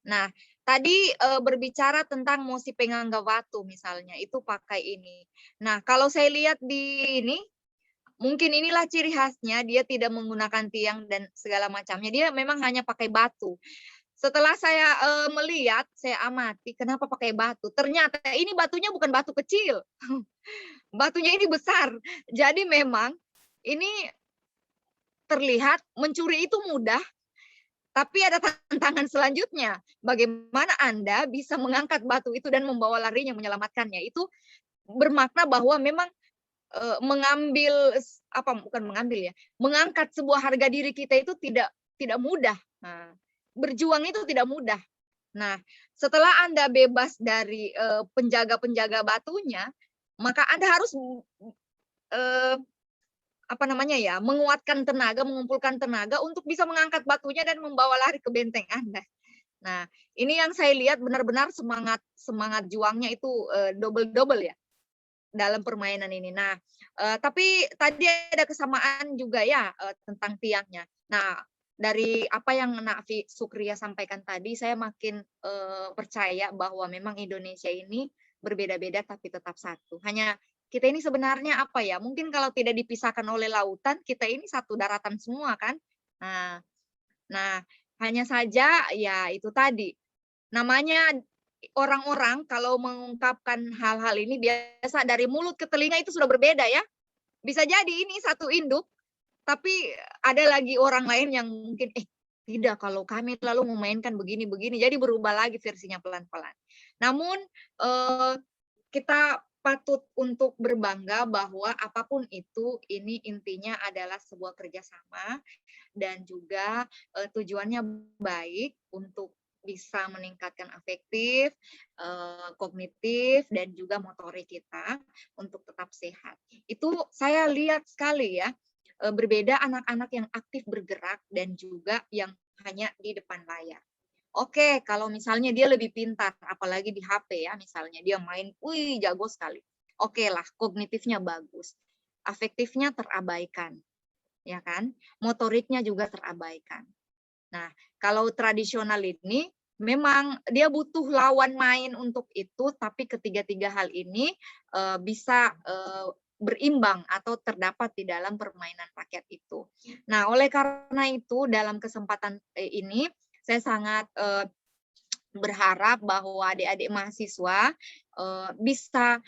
Nah, tadi berbicara tentang mosi penganggawatu misalnya, itu pakai ini. Nah, kalau saya lihat di ini, mungkin inilah ciri khasnya, dia tidak menggunakan tiang dan segala macamnya. Dia memang hanya pakai batu. Setelah saya melihat, saya amati kenapa pakai batu. Ternyata ini batunya bukan batu kecil. Batunya ini besar. Jadi memang ini terlihat mencuri itu mudah, tapi ada tantangan selanjutnya. Bagaimana Anda bisa mengangkat batu itu dan membawa larinya, menyelamatkannya. Itu bermakna bahwa memang mengambil bukan mengambil ya, mengangkat sebuah harga diri kita itu tidak mudah. Nah, berjuang itu tidak mudah. Nah, setelah Anda bebas dari penjaga-penjaga batunya, maka Anda harus menguatkan tenaga, mengumpulkan tenaga untuk bisa mengangkat batunya dan membawa lari ke benteng Anda. Nah, ini yang saya lihat benar-benar semangat juangnya itu double ya dalam permainan ini. Nah, tapi tadi ada kesamaan juga ya tentang tiangnya. Nah, dari apa yang Nafi Sukria sampaikan tadi, saya makin percaya bahwa memang Indonesia ini berbeda-beda tapi tetap satu. Hanya kita ini sebenarnya mungkin kalau tidak dipisahkan oleh lautan, kita ini satu daratan semua kan. Nah, hanya saja ya itu tadi, namanya orang-orang kalau mengungkapkan hal-hal ini biasa dari mulut ke telinga itu sudah berbeda ya. Bisa jadi ini satu induk, tapi ada lagi orang lain yang mungkin tidak, kalau kami lalu memainkan begini-begini, jadi berubah lagi versinya pelan-pelan. Namun kita patut untuk berbangga bahwa apapun itu, ini intinya adalah sebuah kerjasama dan juga tujuannya baik untuk bisa meningkatkan afektif, kognitif, dan juga motorik kita untuk tetap sehat. Itu saya lihat sekali ya, berbeda anak-anak yang aktif bergerak dan juga yang hanya di depan layar. Oke, kalau misalnya dia lebih pintar, apalagi di HP ya, misalnya dia main, jago sekali. Oke lah, kognitifnya bagus, afektifnya terabaikan, ya kan? Motoriknya juga terabaikan. Nah, kalau tradisional ini memang dia butuh lawan main untuk itu, tapi ketiga-tiga hal ini bisa berimbang atau terdapat di dalam permainan rakyat itu. Nah, oleh karena itu dalam kesempatan ini saya sangat berharap bahwa adik-adik mahasiswa bisa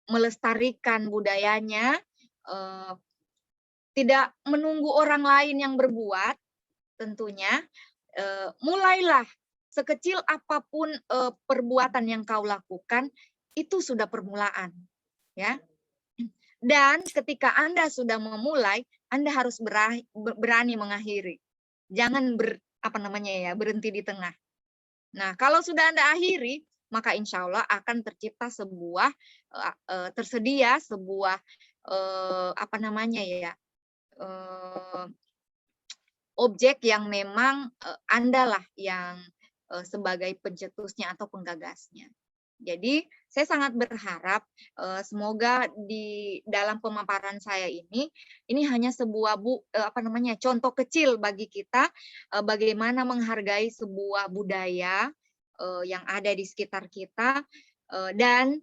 melestarikan budayanya, tidak menunggu orang lain yang berbuat, tentunya mulailah sekecil apapun perbuatan yang kau lakukan, itu sudah permulaan, ya. Dan ketika Anda sudah memulai, Anda harus berani mengakhiri. Jangan berhenti di tengah. Nah, kalau sudah Anda akhiri, maka insya Allah akan tercipta tersedia sebuah objek yang memang Anda lah yang sebagai pencetusnya atau penggagasnya. Jadi saya sangat berharap semoga di dalam pemaparan saya ini hanya sebuah contoh kecil bagi kita bagaimana menghargai sebuah budaya yang ada di sekitar kita dan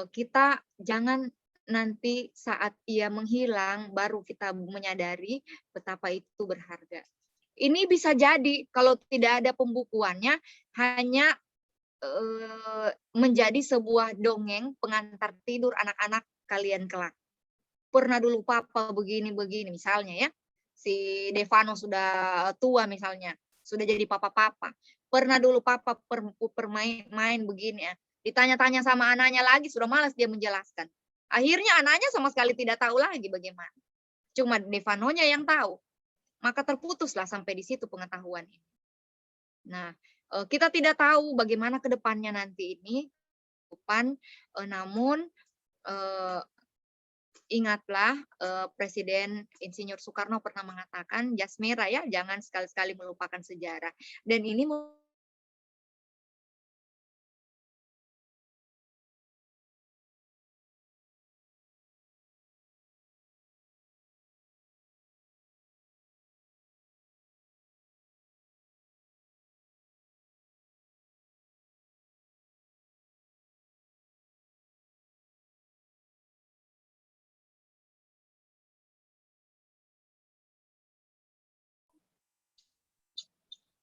kita jangan nanti saat ia menghilang baru kita menyadari betapa itu berharga. Ini bisa jadi kalau tidak ada pembukuannya hanya menjadi sebuah dongeng pengantar tidur anak-anak kalian kelak. Pernah dulu papa begini-begini misalnya ya. Si Devano sudah tua misalnya, sudah jadi papa-papa. Pernah dulu papa main begini ya. Ditanya-tanya sama anaknya lagi, sudah malas dia menjelaskan. Akhirnya anaknya sama sekali tidak tahu lagi bagaimana. Cuma Devanonya yang tahu. Maka terputuslah sampai di situ pengetahuan ini. Nah, kita tidak tahu bagaimana ke depannya nanti ini, namun ingatlah Presiden Insinyur Soekarno pernah mengatakan, jas merah ya, jangan sekali-sekali melupakan sejarah. Dan ini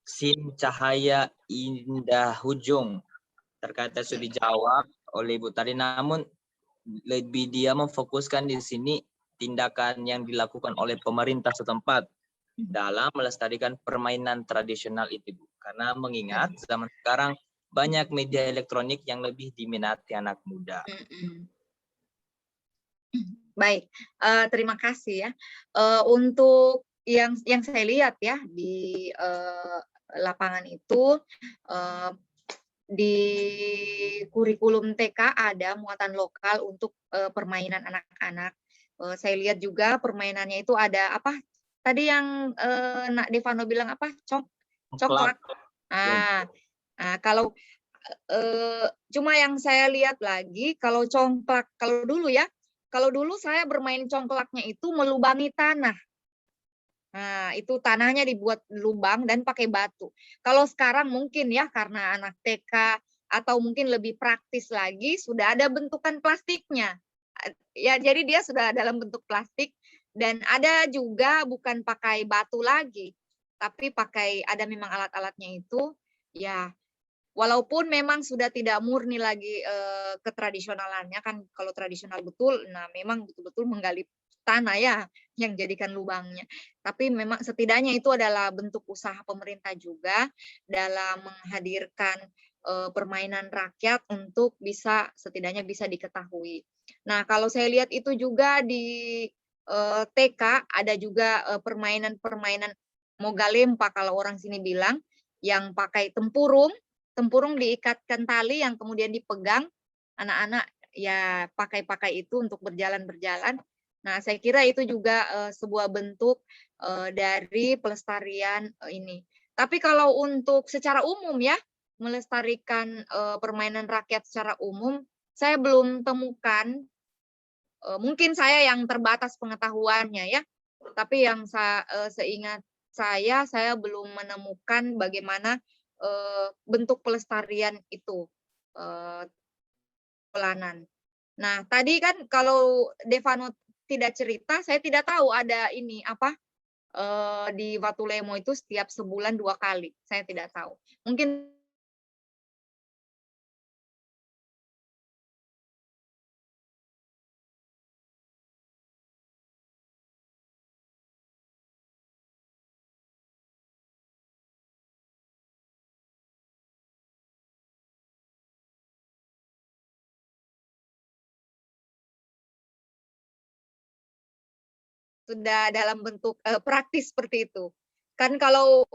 Sin Cahaya Indah Hujung terkata sudah dijawab oleh Ibu tadi, namun lebih dia memfokuskan di sini tindakan yang dilakukan oleh pemerintah setempat dalam melestarikan permainan tradisional itu, Bu? Karena mengingat zaman sekarang banyak media elektronik yang lebih diminati anak muda. Baik, terima kasih ya. Untuk yang saya lihat ya di lapangan itu, di kurikulum TK ada muatan lokal untuk permainan anak-anak. Saya lihat juga permainannya itu ada apa? Tadi yang Nak Devano bilang apa? Congklak. Kalau cuma yang saya lihat lagi kalau congklak, kalau dulu saya bermain congklaknya itu melubangi tanah. Nah, itu tanahnya dibuat lubang dan pakai batu. Kalau sekarang mungkin ya karena anak TK atau mungkin lebih praktis lagi sudah ada bentukan plastiknya. Ya, jadi dia sudah dalam bentuk plastik dan ada juga bukan pakai batu lagi, tapi pakai ada memang alat-alatnya itu ya. Walaupun memang sudah tidak murni lagi ketradisionalannya kan, kalau tradisional betul, nah memang betul-betul menggali tanah ya yang jadikan lubangnya. Tapi memang setidaknya itu adalah bentuk usaha pemerintah juga dalam menghadirkan permainan rakyat untuk setidaknya bisa diketahui. Nah kalau saya lihat itu juga di TK ada juga permainan-permainan mogalempa kalau orang sini bilang, yang pakai tempurung diikatkan tali yang kemudian dipegang, anak-anak ya pakai itu untuk berjalan-berjalan. Nah, saya kira itu juga sebuah bentuk dari pelestarian ini. Tapi kalau untuk secara umum ya, melestarikan permainan rakyat secara umum, saya belum temukan, mungkin saya yang terbatas pengetahuannya ya, tapi yang seingat saya belum menemukan bagaimana bentuk pelestarian itu pelanan. Nah, tadi kan kalau Devano tidak cerita, saya tidak tahu ada ini apa di Watulemo itu setiap sebulan 2 kali. Saya tidak tahu. Mungkin sudah dalam bentuk praktis seperti itu. Kan kalau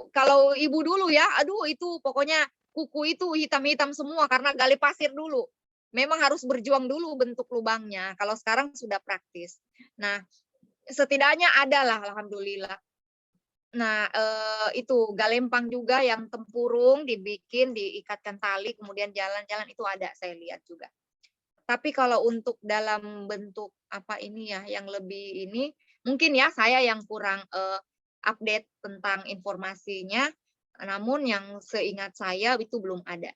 ibu dulu ya, aduh itu pokoknya kuku itu hitam-hitam semua karena gali pasir dulu. Memang harus berjuang dulu bentuk lubangnya. Kalau sekarang sudah praktis. Nah, setidaknya ada lah, alhamdulillah. Nah, itu galempang juga yang tempurung dibikin, diikatkan tali, kemudian jalan-jalan itu ada, saya lihat juga. Tapi kalau untuk dalam bentuk apa ini ya, yang lebih ini, mungkin ya saya yang kurang update tentang informasinya, namun yang seingat saya itu belum ada.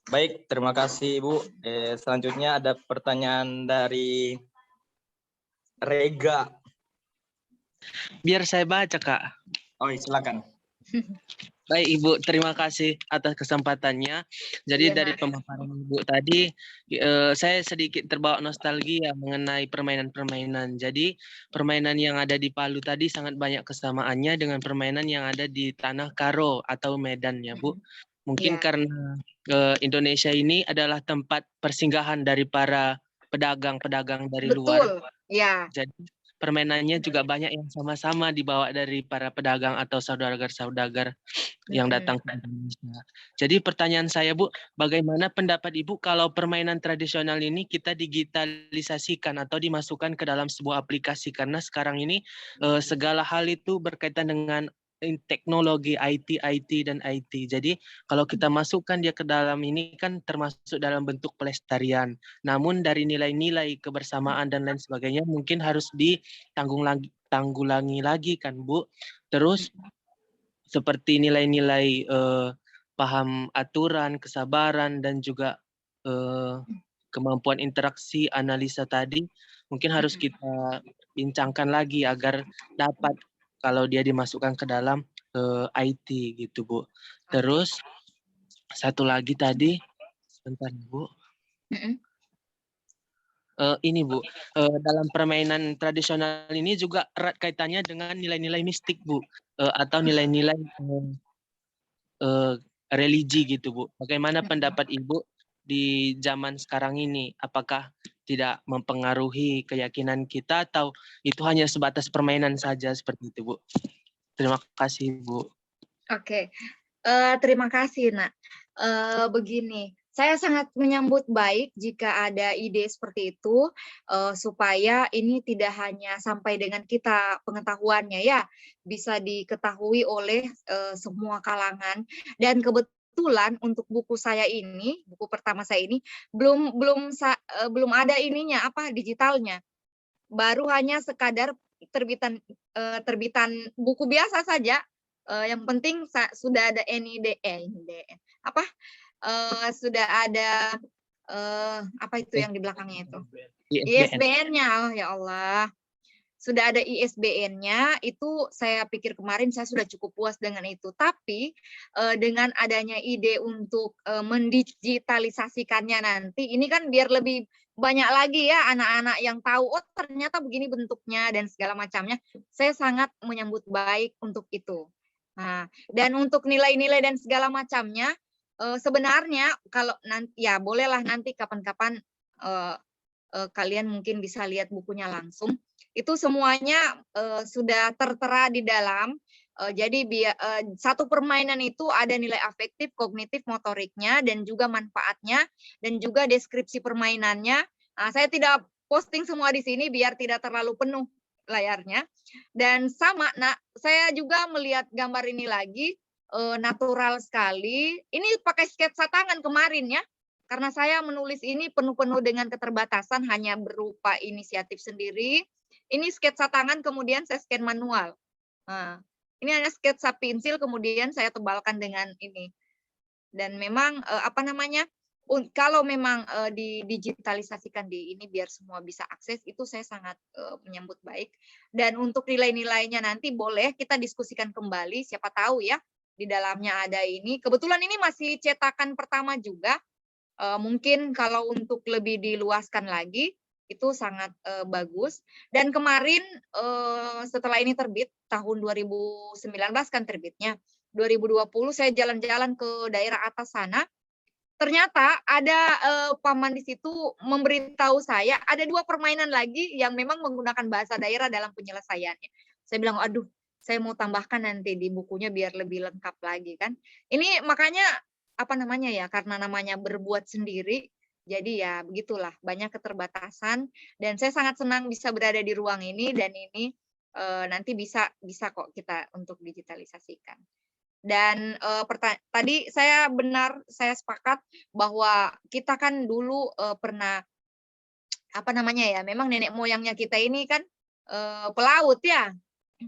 Baik, terima kasih Ibu. Selanjutnya ada pertanyaan dari Rega. Biar saya baca, Kak. Oh, silakan. Baik, Ibu, terima kasih atas kesempatannya. Jadi dari pemaparan Ibu tadi, saya sedikit terbawa nostalgia mengenai permainan-permainan. Jadi permainan yang ada di Palu tadi sangat banyak kesamaannya dengan permainan yang ada di tanah Karo atau Medan ya, Bu. Mungkin karena Indonesia ini adalah tempat persinggahan dari para pedagang-pedagang dari luar. Betul, ya. Jadi permainannya juga banyak yang sama-sama dibawa dari para pedagang atau saudagar-saudagar yang datang ke Indonesia. Jadi pertanyaan saya, Bu, bagaimana pendapat Ibu kalau permainan tradisional ini kita digitalisasikan atau dimasukkan ke dalam sebuah aplikasi? Karena sekarang ini segala hal itu berkaitan dengan teknologi IT dan IT. Jadi kalau kita masukkan dia ke dalam ini kan termasuk dalam bentuk pelestarian. Namun dari nilai-nilai kebersamaan dan lain sebagainya mungkin harus ditanggulangi lagi kan, Bu. Terus seperti nilai-nilai paham aturan, kesabaran dan juga kemampuan interaksi, analisa tadi mungkin harus kita bincangkan lagi agar dapat kalau dia dimasukkan ke dalam IT gitu, Bu. Terus satu lagi tadi Bentar, Bu. Mm-mm. Ini Bu, dalam permainan tradisional ini juga erat kaitannya dengan nilai-nilai mistik Bu, atau nilai-nilai religi gitu Bu. Bagaimana pendapat Ibu di zaman sekarang ini? Apakah tidak mempengaruhi keyakinan kita atau itu hanya sebatas permainan saja seperti itu Bu? Terima kasih Bu. Oke, terima kasih Nak. Begini. Saya sangat menyambut baik jika ada ide seperti itu, supaya ini tidak hanya sampai dengan kita pengetahuannya ya, bisa diketahui oleh semua kalangan. Dan kebetulan untuk buku saya ini, buku pertama saya ini, belum ada ininya apa digitalnya, baru hanya sekadar terbitan buku biasa saja. Yang penting sudah ada sudah ada apa itu yang di belakangnya itu? ISBN-nya. Oh ya Allah. Sudah ada ISBN-nya, itu saya pikir kemarin saya sudah cukup puas dengan itu. Tapi dengan adanya ide untuk mendigitalisasikannya nanti, ini kan biar lebih banyak lagi ya anak-anak yang tahu, oh ternyata begini bentuknya dan segala macamnya. Saya sangat menyambut baik untuk itu. Nah, dan untuk nilai-nilai dan segala macamnya, sebenarnya kalau nanti ya bolehlah nanti kapan-kapan kalian mungkin bisa lihat bukunya langsung. Itu semuanya sudah tertera di dalam. Jadi satu permainan itu ada nilai afektif, kognitif, motoriknya, dan juga manfaatnya, dan juga deskripsi permainannya. Nah, saya tidak posting semua di sini biar tidak terlalu penuh layarnya. Dan sama, saya juga melihat gambar ini lagi, natural sekali. Ini pakai sketsa tangan kemarin ya. Karena saya menulis ini penuh-penuh dengan keterbatasan, hanya berupa inisiatif sendiri. Ini sketsa tangan, kemudian saya scan manual. Nah, ini hanya sketsa pensil, kemudian saya tebalkan dengan ini. Dan memang kalau memang didigitalisasikan di ini biar semua bisa akses, itu saya sangat menyambut baik. Dan untuk nilai-nilainya nanti boleh kita diskusikan kembali, siapa tahu ya di dalamnya ada ini. Kebetulan ini masih cetakan pertama juga. Mungkin kalau untuk lebih diluaskan lagi itu sangat bagus. Dan kemarin setelah ini terbit tahun 2019 kan terbitnya, 2020 saya jalan-jalan ke daerah atas sana. Ternyata ada paman di situ memberitahu saya ada 2 permainan lagi yang memang menggunakan bahasa daerah dalam penyelesaiannya. Saya bilang, aduh, saya mau tambahkan nanti di bukunya biar lebih lengkap lagi kan. Ini makanya karena namanya berbuat sendiri, jadi ya begitulah, banyak keterbatasan. Dan saya sangat senang bisa berada di ruang ini, dan ini nanti bisa kok kita untuk digitalisasikan. Dan tadi saya sepakat bahwa kita kan dulu pernah memang nenek moyangnya kita ini kan pelaut ya.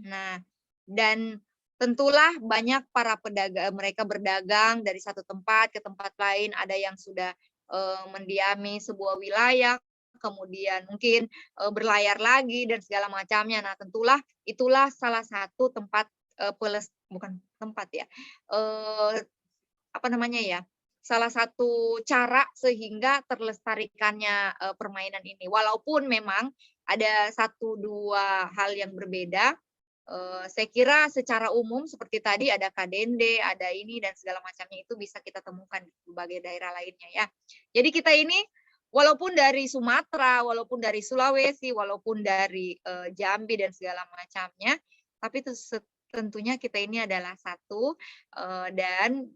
Nah, dan tentulah banyak para pedagang, mereka berdagang dari satu tempat ke tempat lain, ada yang sudah mendiami sebuah wilayah, kemudian mungkin berlayar lagi dan segala macamnya. Nah, tentulah itulah salah satu tempat salah satu cara sehingga terlestarikannya permainan ini. Walaupun memang ada 1-2 hal yang berbeda, saya kira secara umum seperti tadi ada kadende, ada ini dan segala macamnya itu bisa kita temukan di berbagai daerah lainnya ya. Jadi kita ini walaupun dari Sumatera, walaupun dari Sulawesi, walaupun dari Jambi dan segala macamnya, tapi tentunya kita ini adalah satu, dan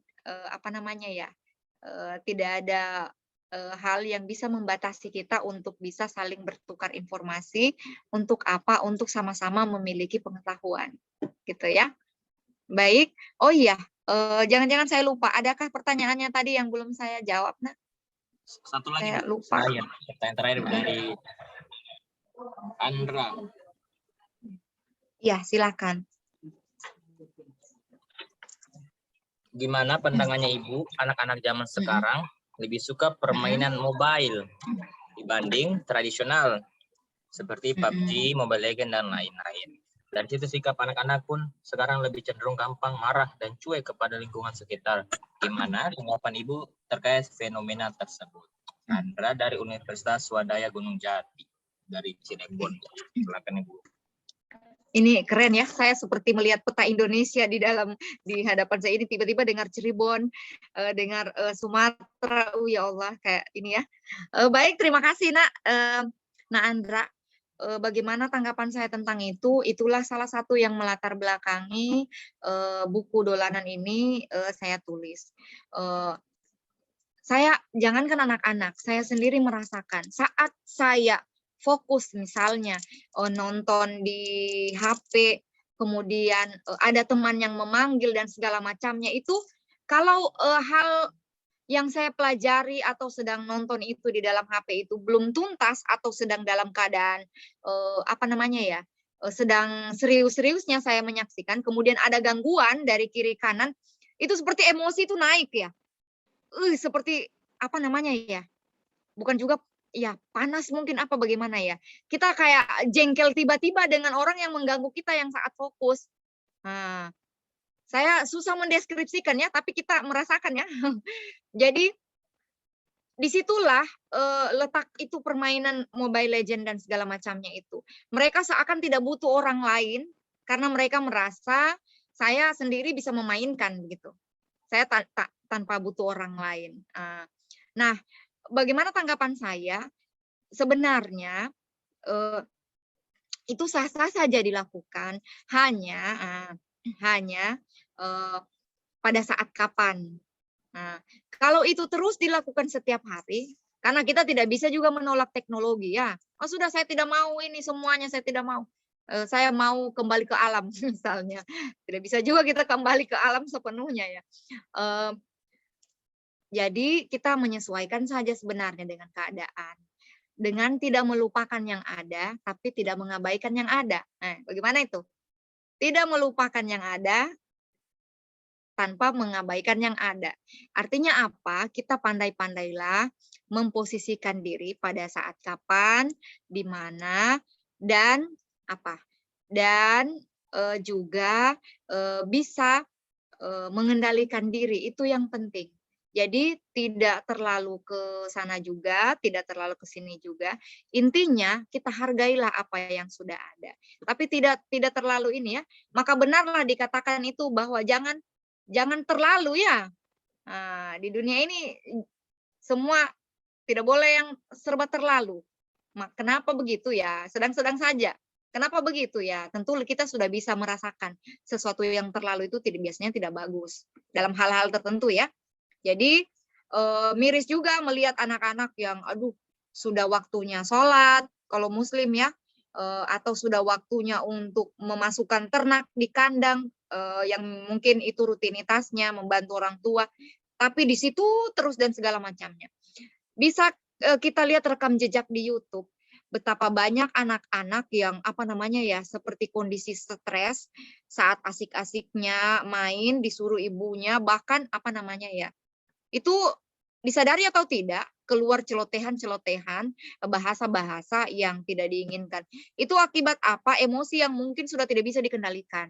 tidak ada hal yang bisa membatasi kita untuk bisa saling bertukar informasi. Untuk apa? Untuk sama-sama memiliki pengetahuan, gitu ya. Baik. Oh iya, jangan-jangan saya lupa. Adakah pertanyaannya tadi yang belum saya jawab, Nak? Satu lagi. Saya lupa. Pertanyaan terakhir dari Andra. Ya, silakan. Gimana pandangannya Ibu, anak-anak zaman sekarang lebih suka permainan mobile dibanding tradisional seperti PUBG, Mobile Legends, dan lain-lain. Dan situ sikap anak-anak pun sekarang lebih cenderung gampang marah dan cuek kepada lingkungan sekitar. Gimana tanggapan Ibu terkait fenomena tersebut. Andra dari Universitas Swadaya Gunung Jati dari Cirebon. Silakan Ibu. Ini keren ya, saya seperti melihat peta Indonesia di hadapan saya ini, tiba-tiba dengar Cirebon, dengar Sumatera, ya Allah, kayak ini ya. Baik, terima kasih Nak. Nak Andra, bagaimana tanggapan saya tentang itu? Itulah salah satu yang melatar belakangi buku dolanan ini saya tulis. Saya, jangankan anak-anak, saya sendiri merasakan saat saya fokus misalnya nonton di HP, kemudian ada teman yang memanggil dan segala macamnya, itu kalau hal yang saya pelajari atau sedang nonton itu di dalam HP itu belum tuntas atau sedang dalam keadaan sedang serius-seriusnya saya menyaksikan, kemudian ada gangguan dari kiri kanan, itu seperti emosi itu naik ya. Seperti bukan juga ya panas mungkin bagaimana ya. Kita kayak jengkel tiba-tiba dengan orang yang mengganggu kita yang saat fokus. Nah, saya susah mendeskripsikan ya, tapi kita merasakan ya. Jadi disitulah letak itu permainan Mobile Legends dan segala macamnya itu. Mereka seakan tidak butuh orang lain karena mereka merasa saya sendiri bisa memainkan begitu. Saya tanpa butuh orang lain. Nah, bagaimana tanggapan saya? Sebenarnya itu sah-sah saja dilakukan, hanya pada saat kapan. Nah, kalau itu terus dilakukan setiap hari, karena kita tidak bisa juga menolak teknologi ya. Oh sudah, saya tidak mau ini semuanya, saya tidak mau. Saya mau kembali ke alam misalnya. Tidak bisa juga kita kembali ke alam sepenuhnya ya. Jadi kita menyesuaikan saja sebenarnya dengan keadaan. Dengan tidak melupakan yang ada, tapi tidak mengabaikan yang ada. Nah, bagaimana itu? Tidak melupakan yang ada, tanpa mengabaikan yang ada. Artinya apa? Kita pandai-pandailah memposisikan diri pada saat kapan, di mana, dan apa. Dan juga bisa mengendalikan diri, itu yang penting. Jadi tidak terlalu ke sana juga, tidak terlalu ke sini juga. Intinya kita hargailah apa yang sudah ada. Tapi tidak terlalu ini ya. Maka benarlah dikatakan itu bahwa jangan terlalu ya. Nah, di dunia ini semua tidak boleh yang serba terlalu. Kenapa begitu ya? Sedang-sedang saja. Kenapa begitu ya? Tentu kita sudah bisa merasakan sesuatu yang terlalu itu biasanya tidak bagus dalam hal-hal tertentu ya. Jadi miris juga melihat anak-anak yang sudah waktunya sholat kalau muslim ya, atau sudah waktunya untuk memasukkan ternak di kandang yang mungkin itu rutinitasnya membantu orang tua, tapi di situ terus dan segala macamnya. Bisa kita lihat rekam jejak di YouTube betapa banyak anak-anak yang seperti kondisi stres saat asik-asiknya main disuruh ibunya, bahkan itu disadari atau tidak keluar celotehan-celotehan, bahasa-bahasa yang tidak diinginkan. Itu akibat apa? Emosi yang mungkin sudah tidak bisa dikendalikan.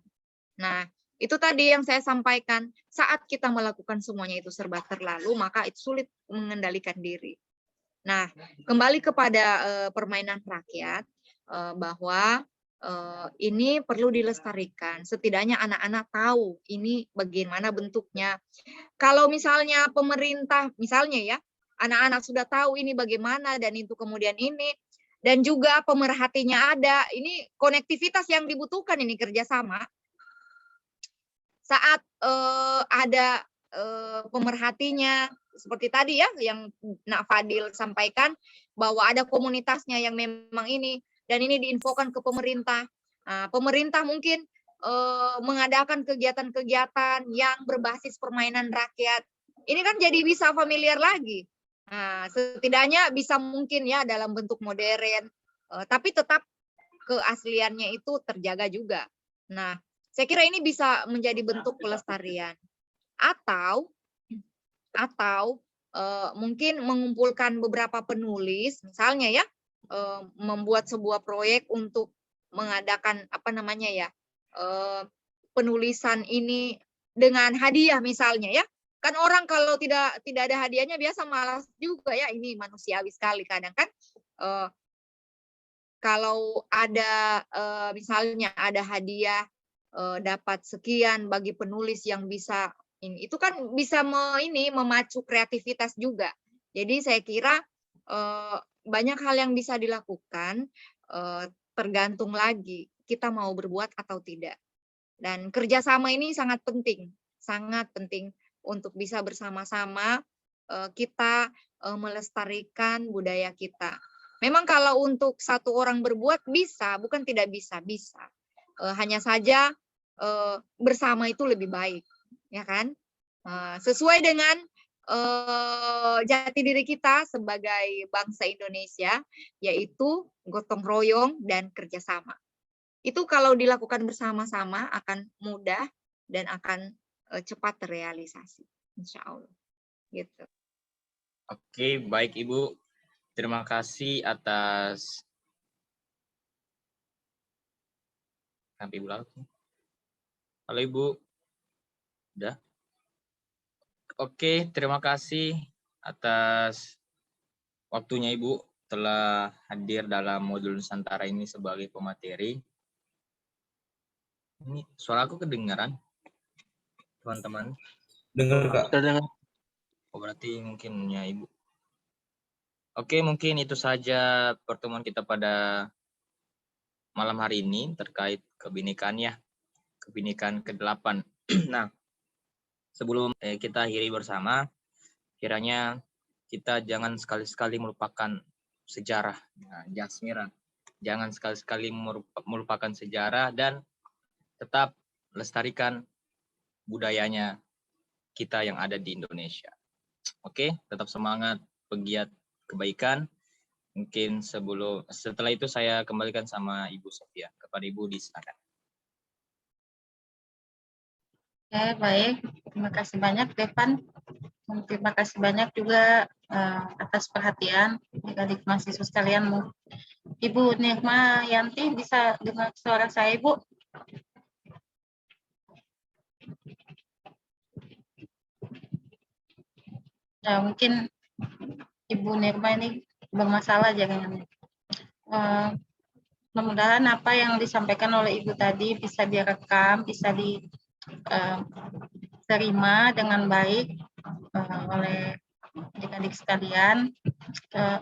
Nah, itu tadi yang saya sampaikan, saat kita melakukan semuanya itu serba terlalu, maka itu sulit mengendalikan diri. Nah, kembali kepada permainan rakyat, bahwa ini perlu dilestarikan. Setidaknya anak-anak tahu ini bagaimana bentuknya. Kalau misalnya pemerintah, misalnya ya, anak-anak sudah tahu ini bagaimana dan itu kemudian ini, dan juga pemerhatinya ada, ini konektivitas yang dibutuhkan ini kerjasama. Saat ada pemerhatinya, seperti tadi ya, yang Nak Fadil sampaikan, bahwa ada komunitasnya yang memang ini, dan ini diinfokan ke pemerintah. Pemerintah mungkin mengadakan kegiatan-kegiatan yang berbasis permainan rakyat. Ini kan jadi bisa familiar lagi. Setidaknya bisa mungkin ya dalam bentuk modern, tapi tetap keasliannya itu terjaga juga. Nah, saya kira ini bisa menjadi bentuk pelestarian. Atau mungkin mengumpulkan beberapa penulis, misalnya ya, membuat sebuah proyek untuk mengadakan penulisan ini dengan hadiah misalnya ya, Kan orang kalau tidak ada hadiahnya biasa malas juga ya, ini manusiawi sekali kadang kan. Kalau ada misalnya ada hadiah dapat sekian bagi penulis yang bisa ini, itu kan bisa memacu kreativitas juga. Jadi saya kira banyak hal yang bisa dilakukan, tergantung lagi kita mau berbuat atau tidak. Dan kerjasama ini sangat penting untuk bisa bersama-sama kita melestarikan budaya kita. Memang kalau untuk satu orang berbuat bisa, bukan tidak bisa, bisa. Hanya saja bersama itu lebih baik, ya kan? Sesuai dengan jati diri kita sebagai bangsa Indonesia, yaitu gotong royong dan kerjasama. Itu kalau dilakukan bersama-sama akan mudah dan akan cepat terrealisasi, insya Allah. Gitu. Oke, baik Ibu. Terima kasih atas sampai Ibu lalu. Halo Ibu. Udah. Oke, terima kasih atas waktunya Ibu telah hadir dalam modul Nusantara ini sebagai pemateri. Ini suara aku kedengaran, teman-teman? Dengar Kak. Terdengar. Oh, berarti mungkin ya Ibu. Oke, mungkin itu saja pertemuan kita pada malam hari ini terkait kebinekaan ya. Kebinekaan ke-8. Nah, sebelum kita akhiri bersama, kiranya kita jangan sekali-sekali melupakan sejarah. Nah, Jasmira, jangan sekali-sekali melupakan sejarah dan tetap lestarikan budayanya kita yang ada di Indonesia. Oke, tetap semangat, pegiat kebaikan. Mungkin setelah itu saya kembalikan sama Ibu Sofia. Kepada Ibu disilakan. Oke, baik. Terima kasih banyak, Devan. Terima kasih banyak juga atas perhatian adik-adik mahasiswa sekalian. Ibu Nirma Yanti, bisa dengar suara saya, Ibu? Ya, mungkin Ibu Nirma ini bermasalah jangan. Mudah-mudahan apa yang disampaikan oleh Ibu tadi bisa direkam, bisa diterima dengan baik oleh adik-adik sekalian.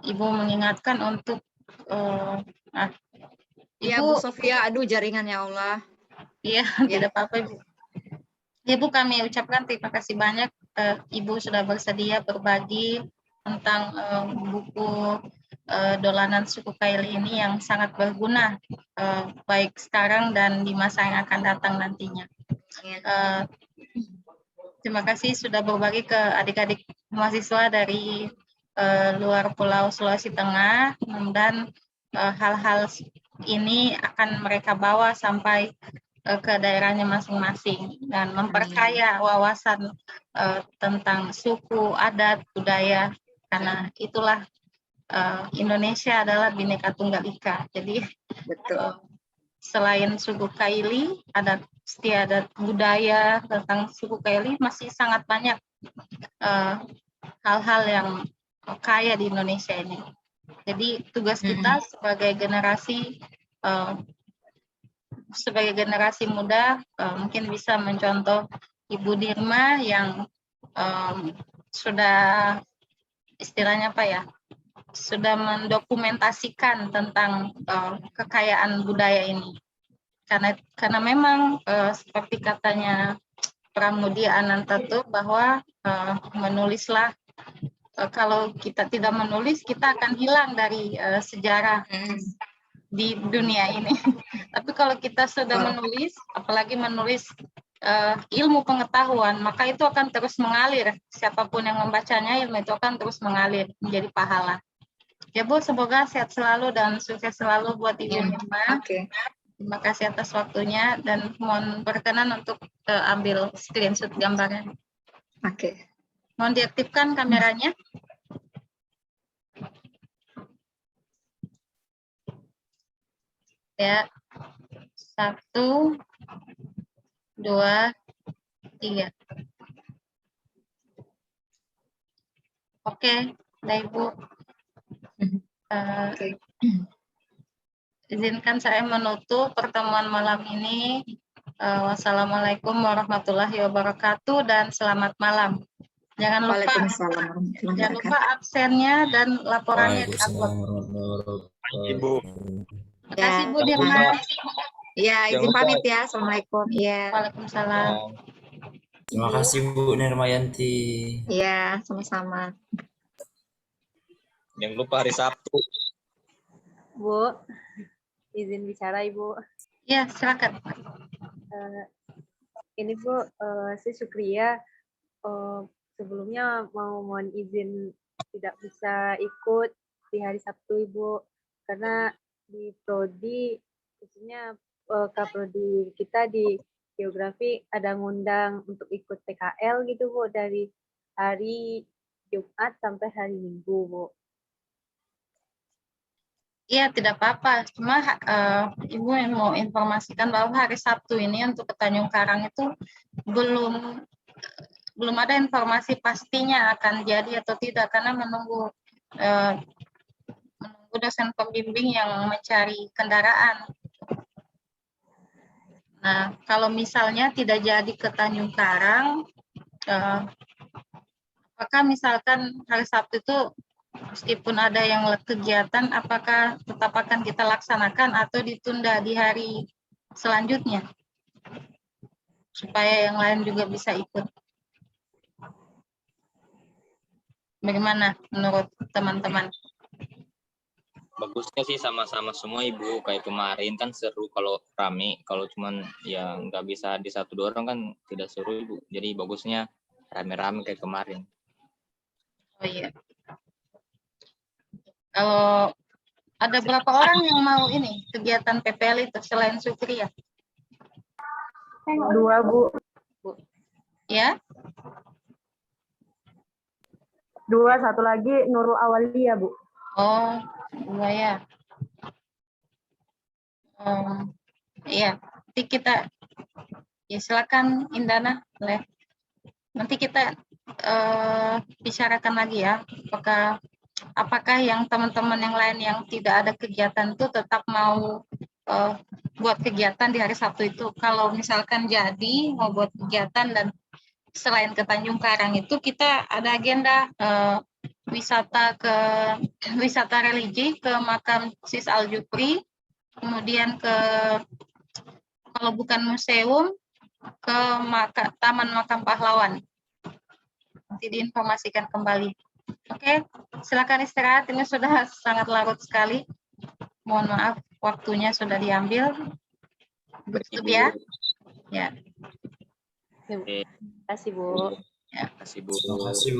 Ibu mengingatkan untuk Iya, Bu Sofia, aduh jaringannya Allah. Iya, tidak apa-apa Ibu. Ibu, kami ucapkan terima kasih banyak. Ibu sudah bersedia berbagi tentang buku Dolanan Suku Kaili ini yang sangat berguna baik sekarang dan di masa yang akan datang nantinya. Terima kasih sudah berbagi ke adik-adik mahasiswa dari luar Pulau Sulawesi Tengah. Mudah-mudahan hal-hal ini akan mereka bawa sampai ke daerahnya masing-masing dan memperkaya wawasan tentang suku, adat, budaya, karena itulah Indonesia adalah Bhinneka Tunggal Ika. Jadi selain suku Kaili, adat istiadat budaya tentang suku Kaili masih sangat banyak hal-hal yang kaya di Indonesia ini. Jadi tugas kita sebagai generasi muda mungkin bisa mencontoh Ibu Nirma yang sudah istilahnya apa ya, sudah mendokumentasikan tentang kekayaan budaya ini. Karena memang seperti katanya Pramudia Anantatur bahwa menulislah, kalau kita tidak menulis kita akan hilang dari sejarah di dunia ini. Tapi kalau kita sudah menulis, apalagi menulis ilmu pengetahuan, maka itu akan terus mengalir. Siapapun yang membacanya, ilmu itu akan terus mengalir menjadi pahala. Ya Bu, semoga sehat selalu dan sukses selalu buat Ibu Nirma. Terima kasih atas waktunya dan mohon berkenan untuk ambil screenshot gambarnya. Mohon diaktifkan kameranya. Ya, 1, 2, 3. Oke, baik Bu. Oke. Izinkan saya menutup pertemuan malam ini. Wassalamualaikum warahmatullahi wabarakatuh dan selamat malam. Jangan lupa, Waalaikumsalam warahmatullahi jangan lupa wabarakatuh. absennya dan laporannya diupload. Waalaikumsalam warahmatullahi wabarakatuh. Ibu. Terima kasih Bu Ya, Dirma. ya izin Jangan lupa. pamit ya. Assalamualaikum. Iya. Waalaikumsalam. Terima kasih Bu Nirmayanti. Iya, sama-sama. Jangan lupa hari Sabtu. Bu, izin bicara Ibu. Ya, silakan. Ini Bu, saya Syukria. Sebelumnya mau mohon izin tidak bisa ikut di hari Sabtu Ibu, karena di prodi khususnya Kaprodi kita di geografi ada ngundang untuk ikut PKL gitu Bu, dari hari Jumat sampai hari Minggu Bu. Iya, tidak apa-apa. Cuma Ibu yang mau informasikan bahwa hari Sabtu ini untuk ke Tanjung Karang itu belum ada informasi pastinya akan jadi atau tidak, karena menunggu dosen pembimbing yang mencari kendaraan. Nah, kalau misalnya tidak jadi ke Tanjung Karang, apakah misalkan hari Sabtu itu meskipun ada yang kegiatan, apakah tetap akan kita laksanakan atau ditunda di hari selanjutnya? Supaya yang lain juga bisa ikut. Bagaimana menurut teman-teman? Bagusnya sih sama-sama semua Ibu. Kayak kemarin kan seru kalau rame. Kalau cuman ya nggak bisa di 1-2 orang kan tidak seru Ibu. Jadi bagusnya rame-rame kayak kemarin. Oh iya. Kalau ada berapa orang yang mau ini kegiatan PPL itu selain Syukria? 2 Bu. Ya? 2, satu lagi Nurul Awalia Bu. Oh, 2 ya. Iya, nanti kita ya silakan Indana, boleh. Nanti kita bicarakan lagi ya, apakah yang teman-teman yang lain yang tidak ada kegiatan itu tetap mau buat kegiatan di hari Sabtu itu. Kalau misalkan jadi mau buat kegiatan dan selain ke Tanjung Karang itu kita ada agenda wisata religi ke makam Sis Al-Jufri, kemudian kalau bukan museum ke Taman Makam Pahlawan. Nanti diinformasikan kembali. Oke, silakan istirahat. Ini sudah sangat larut sekali. Mohon maaf, waktunya sudah diambil. Tutup ya. Ya. Terima kasih Bu. Ya. Terima kasih Bu. Terima kasih Bu.